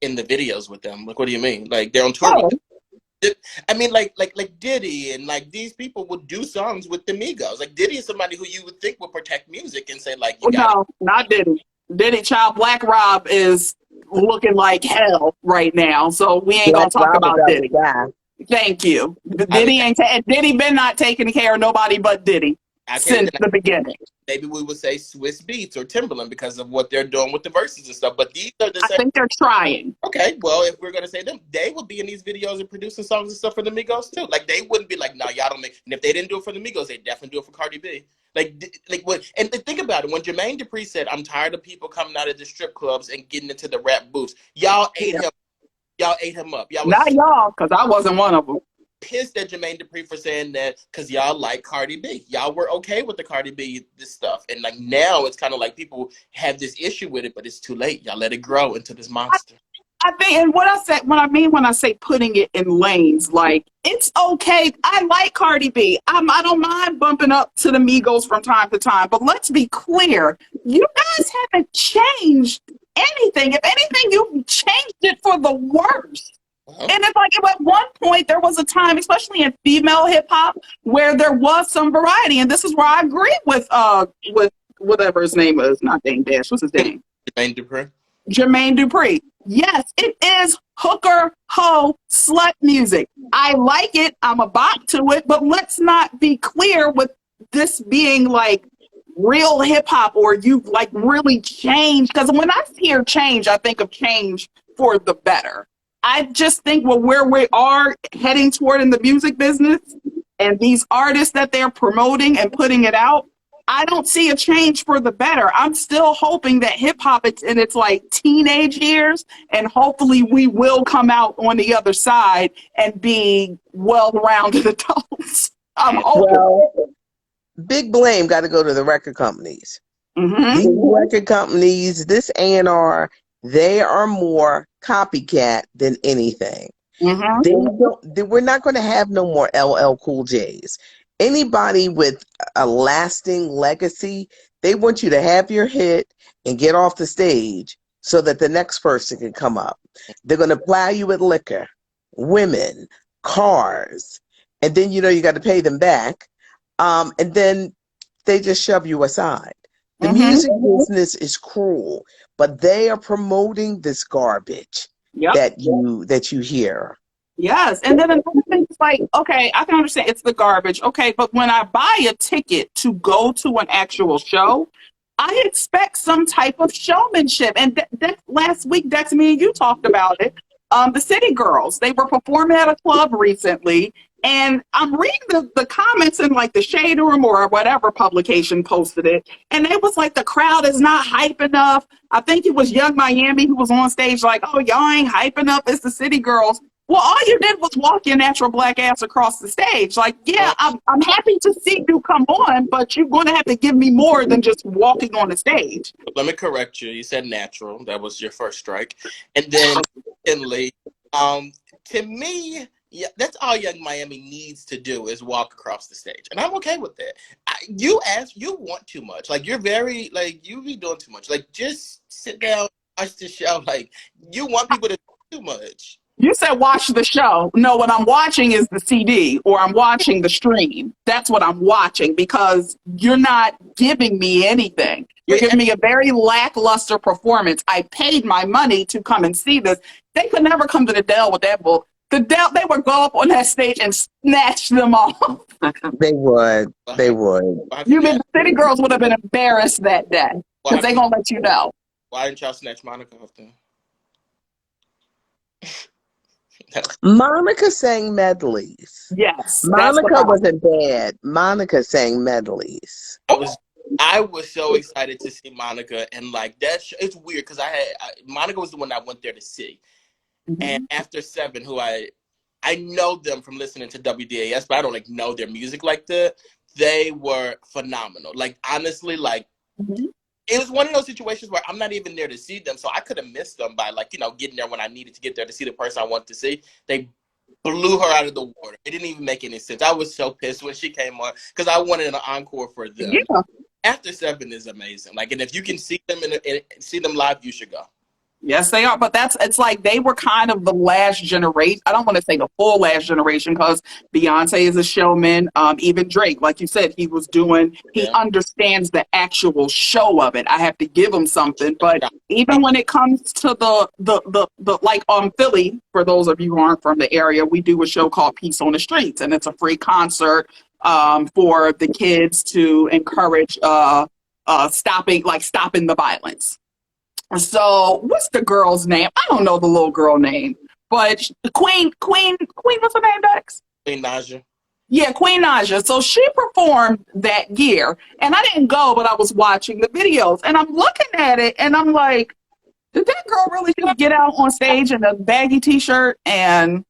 S2: in the videos with them. Like, what do you mean? Like, they're on tour with them. I mean, like Diddy and like these people would do songs with the Migos. Like, Diddy is somebody who you would think would protect music and say, like,
S1: no, not Diddy. Diddy, child, Black Rob is looking like hell right now, so we ain't gonna talk about Diddy. Thank you. Diddy been not taking care of nobody but Diddy.
S2: Okay,
S1: since the beginning.
S2: maybe we would say Swiss Beats or Timberland because of what they're doing with the verses and stuff. But these are the
S1: I
S2: same.
S1: think they're trying.
S2: Okay, well, if we're gonna say them, they would be in these videos and producing songs and stuff for the Migos too. Like they wouldn't be like, no, y'all don't make. And if they didn't do it for the Migos, they definitely do it for Cardi B. Like what? And think about it. When Jermaine Dupri said, "I'm tired of people coming out of the strip clubs and getting into the rap booths," y'all ate him. Y'all ate him up. Y'all was
S1: Not y'all, because I wasn't one of them.
S2: pissed at Jermaine Dupri for saying that because y'all like Cardi B. Y'all were okay with the Cardi B this stuff, and like now it's kind of like people have this issue with it, but it's too late. Y'all let it grow into this monster.
S1: I think, and what I mean when I say putting it in lanes, like it's okay. I like Cardi B. I don't mind bumping up to the Migos from time to time, but let's be clear, you guys haven't changed anything. If anything, you've changed it for the worse. And it's like at one point there was a time, especially in female hip hop, where there was some variety, and this is where I agree with whatever his name is, not Dame Dash. What's his name?
S2: Jermaine Dupri.
S1: Jermaine Dupri. Yes, it is hooker, hoe, slut music. I like it. I'm a bop to it, but let's not be clear with this being like real hip hop or you've like really changed. Because when I hear change, I think of change for the better. I just think where we are heading toward in the music business and these artists that they're promoting and putting it out, I don't see a change for the better. I'm still hoping that hip hop is in its like teenage years, and hopefully we will come out on the other side and be well-rounded adults. I'm hoping.
S3: Well, big blame got to go to the record companies.
S1: Mm-hmm.
S3: These record companies, this A&R, they are more copycat than anything.
S1: Mm-hmm.
S3: We're not going to have no more LL Cool J's. Anybody with a lasting legacy, they want you to have your hit and get off the stage so that the next person can come up. They're going to ply you with liquor, women, cars, and then you got to pay them back. And then they just shove you aside. The music business is cruel, but they are promoting this garbage that you hear.
S1: Yes, and then another thing is like, okay, I can understand it's the garbage, okay, but when I buy a ticket to go to an actual show, I expect some type of showmanship. And last week, Dex, me and you talked about it. The City Girls, they were performing at a club recently, and I'm reading the comments in like the Shade Room or whatever publication posted it, and it was like the crowd is not hype enough. I think it was Young Miami who was on stage like, oh, y'all ain't hype enough. It's the City Girls. Well, all you did was walk your natural black ass across the stage. Like, yeah, I'm happy to see you come on, but you're going to have to give me more than just walking on the stage.
S2: Let me correct you. You said natural. That was your first strike. And then, secondly, to me, yeah, that's all Young Miami needs to do is walk across the stage. And I'm okay with that. You want too much. Like, you're very, like, you be doing too much. Like, just sit down, watch the show. Like, you want people to do too much.
S1: You said watch the show. No, what I'm watching is the CD or I'm watching the stream. That's what I'm watching because you're not giving me anything. You're giving me a very lackluster performance. I paid my money to come and see this. They could never come to the Dell with that bull. The Dell, they would go up on that stage and snatch them off.
S3: They would. They would.
S1: You mean the City Girls would have been embarrassed that day because they're going to let you know.
S2: Why didn't y'all snatch Monica off then?
S3: Monica sang medleys.
S1: Yes.
S3: Monica wasn't bad. Monica sang medleys.
S2: I was so excited to see Monica, and like it's weird because Monica was the one I went there to see. And After 7, who I know them from listening to WDAS, but I don't like know their music like that. They were phenomenal. Like honestly, like it was one of those situations where I'm not even there to see them, so I could have missed them by like getting there when I needed to get there to see the person I wanted to see. They blew her out of the water. It didn't even make any sense. I was so pissed when she came on because I wanted an encore for them. Yeah. After 7 is amazing. Like, and if you can see them and see them live, you should go.
S1: Yes, they are. But it's like they were kind of the last generation. I don't want to say the full last generation because Beyonce is a showman. Even Drake, like you said, he understands the actual show of it. I have to give him something. But even when it comes to the like Philly, for those of you who aren't from the area, we do a show called Peace on the Streets, and it's a free concert for the kids to encourage stopping the violence. So what's the girl's name? I don't know the little girl name, but Queen, what's her name, Dex?
S2: Queen Naja.
S1: Yeah, Queen Naja. So she performed that year, and I didn't go, but I was watching the videos, and I'm looking at it, and I'm like, did that girl really just get out on stage in a baggy t-shirt and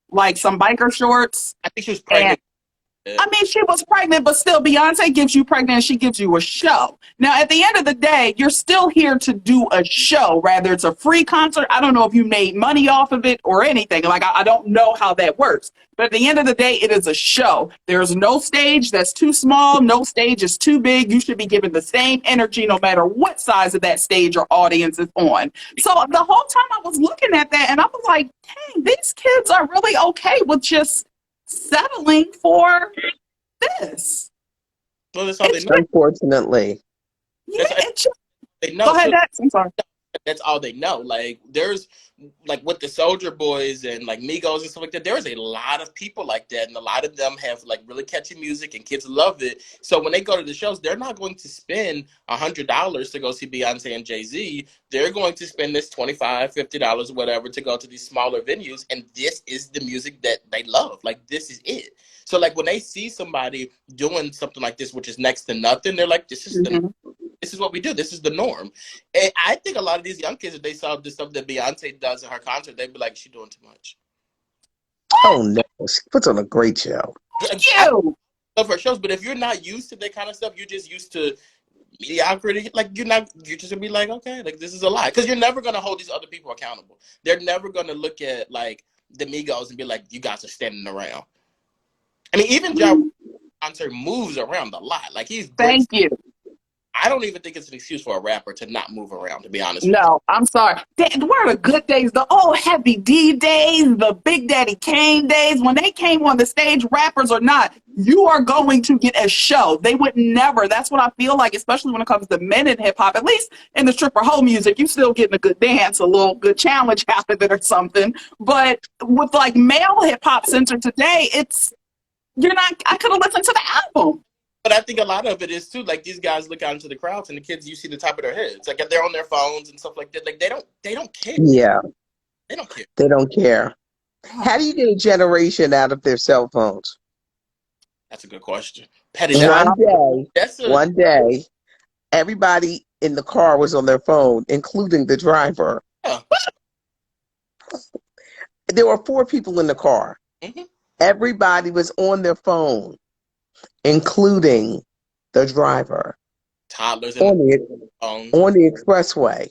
S1: like some biker shorts?
S2: I think she was pregnant.
S1: I mean, she was pregnant, but still, Beyonce gives you pregnant and she gives you a show. Now, at the end of the day, you're still here to do a show, rather it's a free concert. I don't know if you made money off of it or anything. Like, I don't know how that works. But at the end of the day, it is a show. There's no stage that's too small. No stage is too big. You should be given the same energy no matter what size of that stage or audience is on. So the whole time I was looking at that and I was like, dang, these kids are really okay with just settling for this.
S2: Well, that's all they know.
S3: Unfortunately.
S1: Yeah,
S2: They know.
S1: go ahead, Dex. I'm sorry.
S2: That's all they know. Like, there's like with the Soldier Boys and like Migos and stuff like that, there's a lot of people like that, and a lot of them have like really catchy music and kids love it. So when they go to the shows, they're not going to spend $100 to go see Beyonce and Jay-Z. They're going to spend this $25, $50, whatever, to go to these smaller venues, and this is the music that they love. Like, this is it. So like when they see somebody doing something like this, which is next to nothing, they're like, this is what we do. This is the norm. And I think a lot of these young kids, if they saw the stuff that Beyonce does at her concert, they'd be like, she's doing too much.
S3: Oh no, she puts on a great show.
S2: I love her shows, but if you're not used to that kind of stuff, you're just used to mediocrity. Like, you're just gonna be like, okay, like this is a lie, because you're never gonna hold these other people accountable. They're never gonna look at like the Migos and be like, you guys are standing around. I mean, even John concert moves around a lot. Like, he's great.
S1: Thank you.
S2: I don't even think it's an excuse for a rapper to not move around, to be honest.
S1: No, I'm sorry. What are the good days? The old Heavy D days, the Big Daddy Kane days. When they came on the stage, rappers or not, you are going to get a show. They would never. That's what I feel like, especially when it comes to men in hip hop. At least in the stripper hoe music, you still getting a good dance, a little good challenge out of it or something. But with like male hip hop center today, I could have listened to the album.
S2: But I think a lot of it is too, like, these guys look out into the crowds and the kids, you see the top of their heads. Like, if they're on their phones and stuff like that, like, they don't care.
S3: Yeah.
S2: They don't care.
S3: They don't care. How do you get a generation out of their cell phones?
S2: That's a good question. Petty.
S3: One day, everybody in the car was on their phone, including the driver.
S2: Huh.
S3: There were 4 people in the car.
S2: Mm-hmm.
S3: Everybody was on their phone, including the driver.
S2: Toddlers
S3: on the expressway.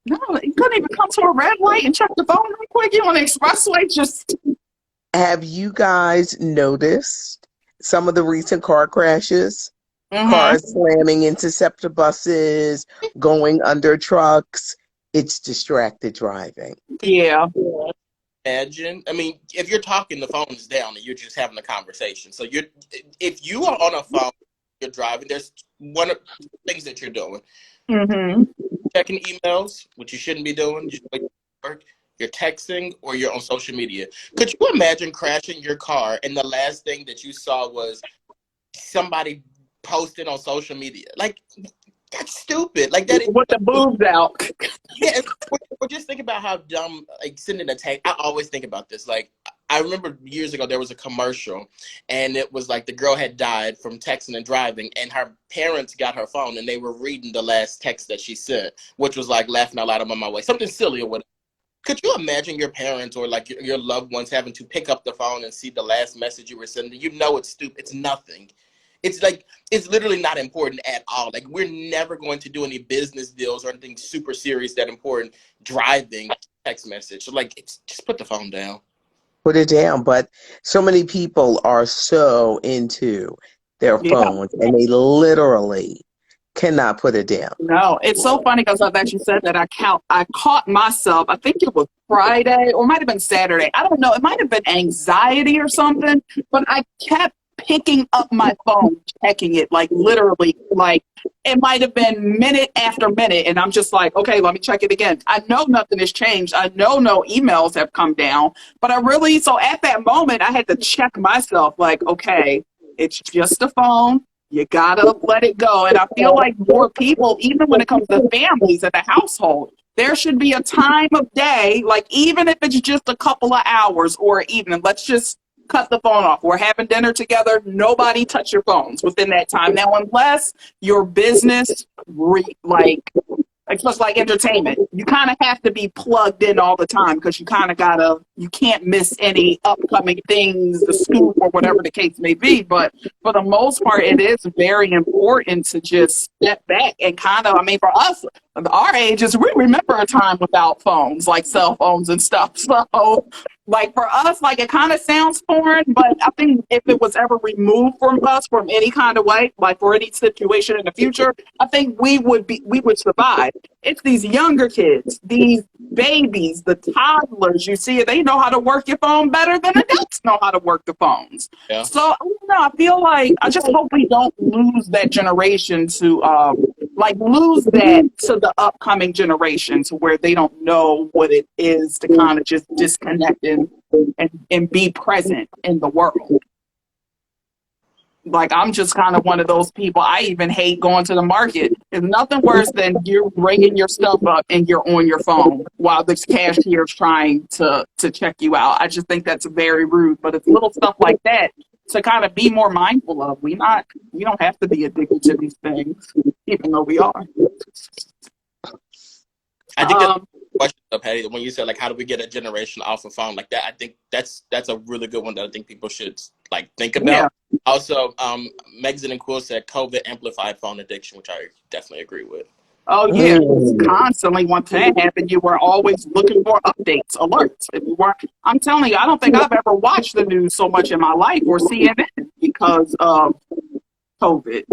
S1: No, you couldn't even come to a red light and check the phone real quick. You on the expressway, just.
S3: Have you guys noticed some of the recent car crashes?
S1: Mm-hmm.
S3: Cars slamming into SEPTA buses, going under trucks. It's distracted driving.
S1: Yeah.
S2: Imagine. I mean, if you're talking, the phone is down and you're just having a conversation. So if you are on a phone, you're driving, there's one of the things that you're doing.
S1: Mm-hmm.
S2: Checking emails, which you shouldn't be doing. You're texting, or you're on social media. Could you imagine crashing your car and the last thing that you saw was somebody posted on social media? Like, that's stupid. Like, that is
S1: with the boobs out.
S2: Yeah, or just think about how dumb, like, sending a text. I always think about this. Like, I remember years ago there was a commercial, and it was like the girl had died from texting and driving, and her parents got her phone, and they were reading the last text that she sent, which was like, laughing out loud, I'm on my way, something silly or whatever. Could you imagine your parents or like your loved ones having to pick up the phone and see the last message you were sending? You know it's stupid. It's nothing. It's like, it's literally not important at all. Like, we're never going to do any business deals or anything super serious that important driving text message. So, like, it's just put the phone down.
S3: Put it down. But so many people are so into their phones, and they literally cannot put it down.
S1: No, it's so funny because that you said that. I caught myself, I think it was Friday or it might have been Saturday. I don't know. It might have been anxiety or something, but I kept picking up my phone, checking it, like literally, like it might have been minute after minute. And I'm just like, okay, let me check it again. I know nothing has changed. I know no emails have come down, but so at that moment, I had to check myself like, okay, it's just a phone. You gotta let it go. And I feel like more people, even when it comes to families at the household, there should be a time of day, like even if it's just a couple of hours or evening, let's just cut the phone off. We're having dinner together. Nobody touch your phones within that time. Now, unless your business, just like entertainment, you kind of have to be plugged in all the time because you can't miss any upcoming things, the scoop or whatever the case may be. But for the most part, it is very important to just step back and for us, our ages, we remember a time without phones, like cell phones and stuff. So, like for us, like it kind of sounds foreign, but I think if it was ever removed from us from any kind of way, like for any situation in the future, I think we would survive. It's these younger kids, these babies, the toddlers, you see, they know how to work your phone better than adults know how to work the phones.
S2: Yeah.
S1: So I don't know, I feel like I just hope we don't lose that generation to lose that to the upcoming generation to where they don't know what it is to kind of just disconnect and be present in the world. Like, I'm just kind of one of those people. I even hate going to the market. There's nothing worse than you're bringing your stuff up and you're on your phone while the cashier's trying to check you out. I just think that's very rude. But it's little stuff like that to kind of be more mindful of. We don't have to be addicted to these things, even though we are.
S2: I think that's a question, Patty, when you said like how do we get a generation off of phone like that, I think that's a really good one that I think people should like think about. Yeah. Also, Megxit and Quill said COVID amplified phone addiction, which I definitely agree with.
S1: Oh yeah, constantly once that happened, you were always looking for updates, alerts. If you weren't, I'm telling you, I don't think I've ever watched the news so much in my life or CNN because of COVID.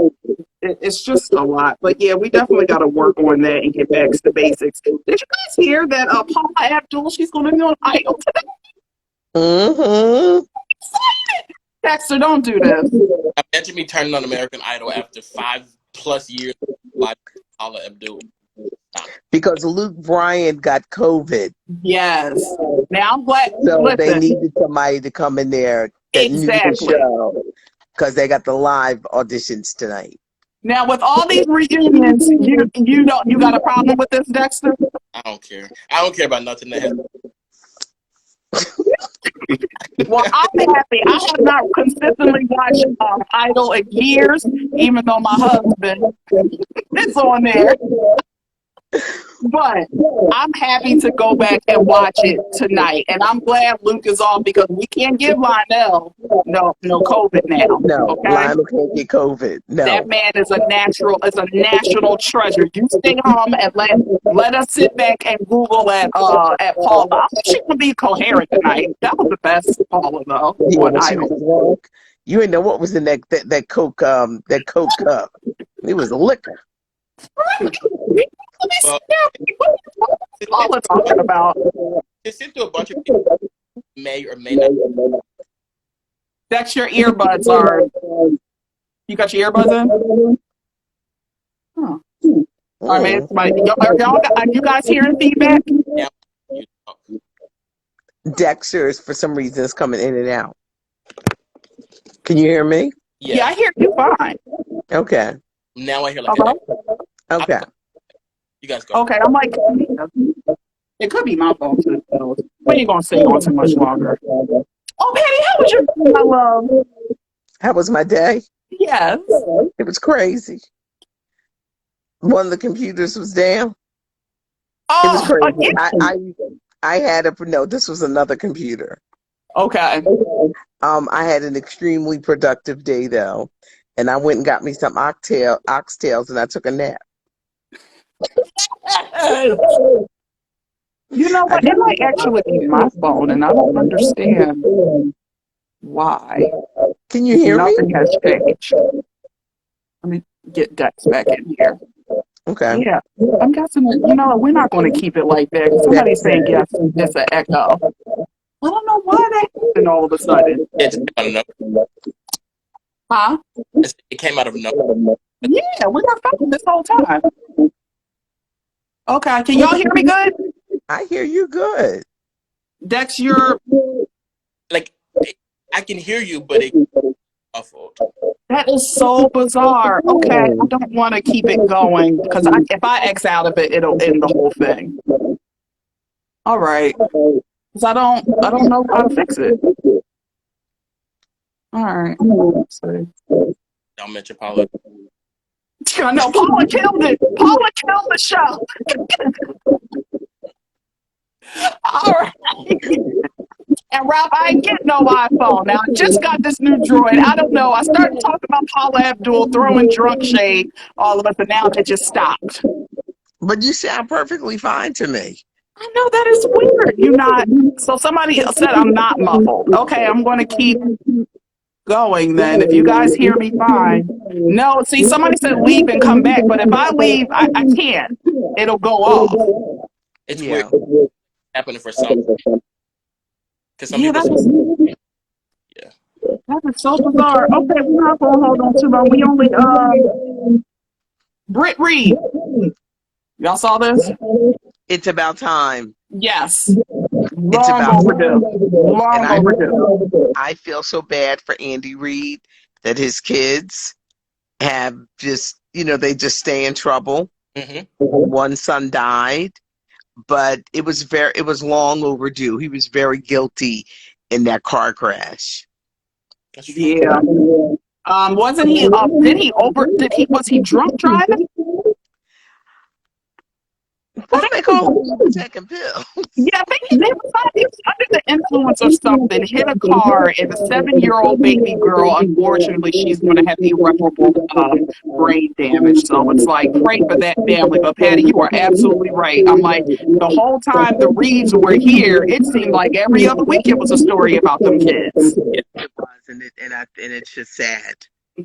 S1: It's just a lot. But yeah, we definitely got to work on that and get back to the basics. Did you guys hear that Paula Abdul, she's going to be on Idol today?
S3: Mm-hmm.
S1: Dexter, don't do this.
S2: Imagine me turning on American Idol after 5+ years like Paula Abdul.
S3: Because Luke Bryan got COVID.
S1: Yes. Now I'm glad.
S3: So they needed somebody to come in there that knew the show. Because they got the live auditions tonight.
S1: Now, with all these reunions, you got a problem with this, Dexter?
S2: I don't care. I don't care about nothing that has.
S1: Well, I'm happy. I have not consistently watched Idol in years, even though my husband is on there. But I'm happy to go back and watch it tonight. And I'm glad Luke is off because we can't give Lionel no COVID now.
S3: No,
S1: okay?
S3: Lionel can't get COVID. No.
S1: That man is a national treasure. You stay home and let us sit back and Google at Paula. I think she can be coherent tonight. That was the best Paula though.
S3: Yeah, you didn't know what was in that Coke cup. It was liquor.
S1: What Paula talking about?
S2: It's into a bunch of people may or may not.
S1: That's your earbuds are. You got your earbuds in? Huh. All right, man. Are you guys hearing feedback?
S2: Yeah.
S3: Dexter is for some reason is coming in and out. Can you hear me?
S1: Yeah, I hear you fine.
S3: Okay.
S2: Now I hear like
S3: okay.
S2: You guys go.
S1: Okay, I'm like, it could be my phone too. We ain't gonna stay on too much longer. Oh, Patty, how was your day, my love?
S3: How was my day?
S1: Yes.
S3: It was crazy. One of the computers was down.
S1: Oh,
S3: it was crazy. I had this was another computer.
S1: Okay.
S3: I had an extremely productive day though. And I went and got me some oxtails and I took a nap.
S1: You know what? It might actually be my phone, and I don't understand why.
S3: Can you hear me?
S1: Nothing has changed. Let me get Dex back in here.
S3: Okay.
S1: Yeah, I'm guessing. We're not going to keep it like that. Somebody's saying yes, it's an echo. I don't know why that happened all of a sudden. Huh?
S2: It came out of nowhere.
S1: Yeah, we were fine this whole time. Okay, can y'all hear me good?
S3: I hear you good.
S1: Dex, you're
S2: Like I can hear you, but it muffled.
S1: that is so bizarre. Okay, I don't want to keep it going because if I X out of it, it'll end the whole thing. All right, because I don't know how to fix it. All right, let's see.
S2: Don't mention Paula.
S1: I know Paula killed it. Paula killed the show. All right. And Ralph, I ain't getting no iPhone. Now, I just got this new Droid. I don't know. I started talking about Paula Abdul throwing drunk shade all of us, and now it just stopped.
S3: But you sound perfectly fine to me.
S1: I know that is weird. You're not. So somebody else said I'm not muffled. Okay, I'm going to keep going then. If you guys hear me fine. No, see, somebody said leave and come back, but if I leave, I can't. It'll go off.
S2: It's
S3: Yeah.
S2: weird happening for some. Because some
S1: Yeah,
S2: people yeah.
S1: that is so bizarre. Okay, we're not going to hold on too long. We only, Britt Reed. Y'all saw this?
S3: It's about time.
S1: Yes.
S3: It's
S1: Long
S3: about
S1: overdue.
S3: And
S1: Long overdue.
S3: I feel so bad for Andy Reid that his kids have just, they just stay in trouble.
S2: Mm-hmm.
S3: One son died, but it was long overdue. He was very guilty in that car crash.
S2: That's true.
S1: Yeah. Wasn't he, was he drunk driving?
S3: What do they call it? Second pill.
S1: Yeah, I think he was under the influence of something, hit a car, and the 7-year-old baby girl, unfortunately, she's going to have irreparable brain damage. So it's like, pray for that family. But Patty, you are absolutely right. I'm like, the whole time the Reeds were here, it seemed like every other week it was a story about them kids.
S3: It was, and it's just sad.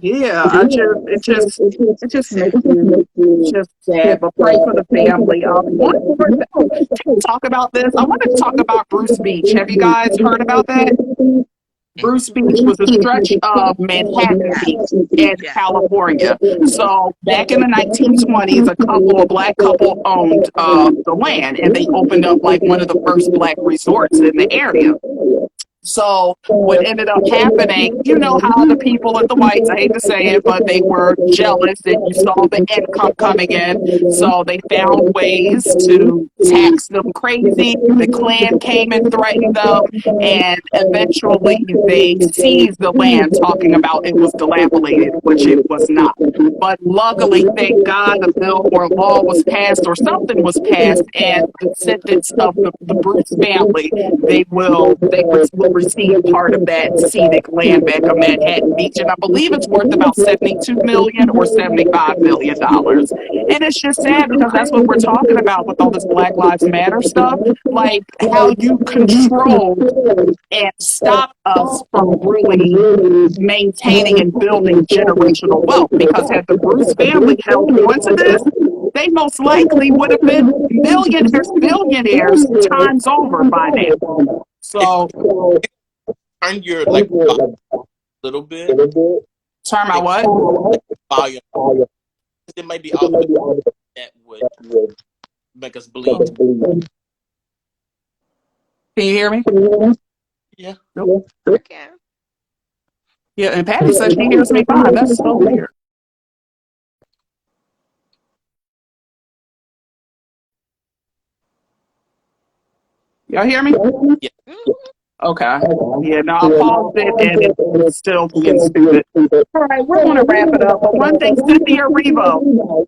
S1: Yeah, it just makes me just sad. But pray for the family. Talk about this. I wanted to talk about Bruce Beach. Have you guys heard about that? Bruce Beach was a stretch of Manhattan Beach in California. So back in the 1920s, a black couple owned the land, and they opened up like one of the first black resorts in the area. So what ended up happening, you know how the people at the whites, I hate to say it, but they were jealous and you saw the income coming in. So they found ways to tax them crazy. The Klan came and threatened them, and eventually they seized the land, talking about it was dilapidated, which it was not. But luckily, thank God, a bill or law was passed or something was passed, and the descendants of the Bruce family, they will receive part of that scenic land back of Manhattan Beach, and I believe it's worth about $72 million or $75 million. And it's just sad because that's what we're talking about with all this Black Lives Matter stuff, like how you control and stop us from really maintaining and building generational wealth. Because had the Bruce family held on to this, they most likely would have been billionaires times over by now. So
S2: Turn your like volume a little bit.
S1: turn my what?
S2: Volume. It might be all of it that would make us bleed.
S1: Can you hear me?
S2: Yeah.
S1: Nope.
S3: I can.
S1: Yeah, and Patty says she hears me fine. That's so weird. Y'all hear me?
S2: Yeah.
S1: Okay. Yeah, no, I paused it and it's still being stupid. All right, we're going to wrap it up. But one thing, Cynthia Erivo.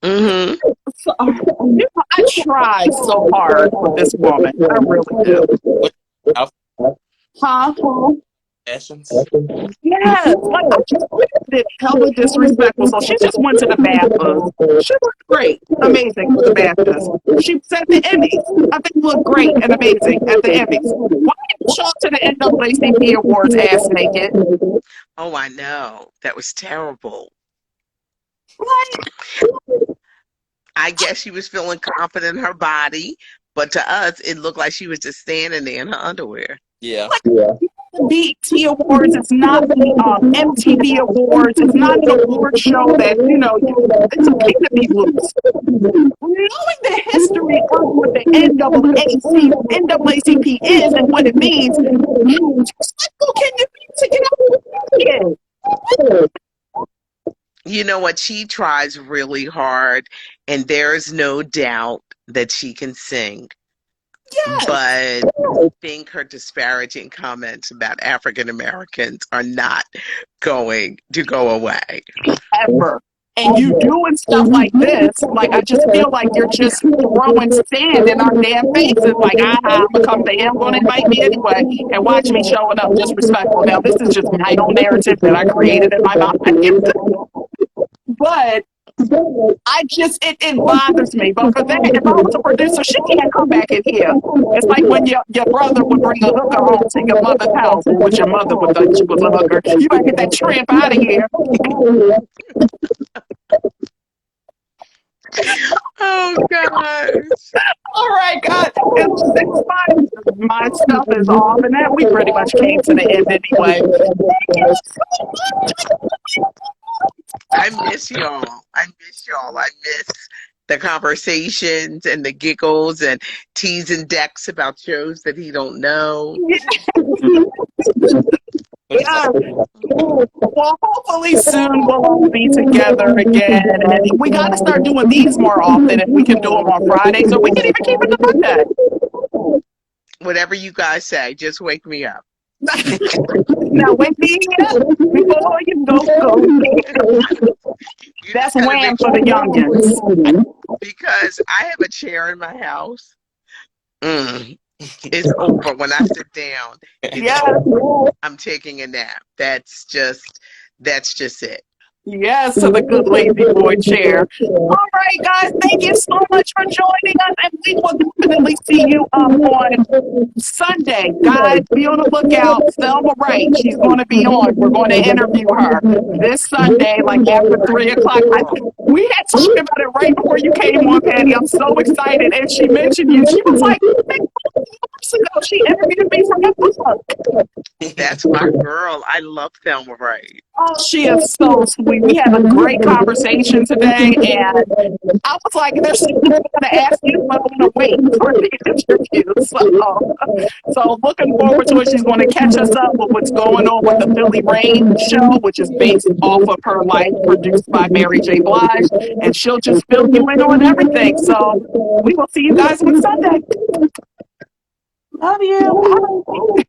S3: Mm-hmm.
S1: So, I tried so hard with this woman. I really do. Huh?
S2: Passions.
S1: Yes. Like, I just did hella disrespectful. So she just went to the BAFTAs. She looked great. Amazing for the BAFTAs. She was at the Emmys. I think looked great and amazing at the Emmys. Why didn't you show up to the NAACP Awards ass naked?
S3: Oh, I know. That was terrible.
S1: Like,
S3: I guess she was feeling confident in her body, but to us, it looked like she was just standing there in her underwear.
S2: Yeah.
S1: like, the BET Awards. It's not the MTV Awards. It's not an award show that, it's okay to be loose. Knowing the history of what the NAACP is and what it means, how disrespectful can you be to get out of
S3: You know what? She tries really hard, and there's no doubt that she can sing.
S1: Yes.
S3: But I think her disparaging comments about African Americans are not going to go away.
S1: Ever. And you doing stuff like this, like, I just feel like you're just throwing sand in our damn faces. Like, I'm gonna come to him, gonna invite me anyway, and watch me showing up disrespectful. Now, this is just my own narrative that I created in my mind. But it bothers me. But for that, if I was a producer, she can't come back in here. It's like when your brother would bring a hooker home to your mother's house, which your mother would think she was a hooker. You better get that tramp out of here.
S3: Oh, gosh.
S1: All right, guys. My stuff is off, and that we pretty much came to the end anyway.
S3: I miss y'all. I miss the conversations and the giggles and teasing Dex about shows that he don't know.
S1: Yeah. Well, hopefully soon we'll all be together again. And we got to start doing these more often if we can do them on Fridays, or we can even keep it to Monday.
S3: Whatever you guys say, just wake me up.
S1: Now wake me up before you go. That's Wham for the youngins.
S3: Because I have a chair in my house. It's over when I sit down. I'm taking a nap. That's just it.
S1: Yes, to the good lazy boy chair. All right, guys, thank you so much for joining us, and we will definitely see you on Sunday. Guys, be on the lookout. Selma Wright, she's going to be on. We're going to interview her this Sunday, like after 3 o'clock. We had talked about it right before you came on, Patty. I'm so excited, and she mentioned you. She was like, years ago, she interviewed me for her book.
S3: That's my girl. I love Selma Wright.
S1: Oh, she is so sweet. We had a great conversation today, and I was like, there's something I'm going to ask you, but I'm going to wait for the interview. So looking forward to it. She's going to catch us up with what's going on with the Billy Rain show, which is based off of her life, produced by Mary J. Blige, and she'll just fill you in on everything. So we will see you guys on Sunday. Love you. Bye.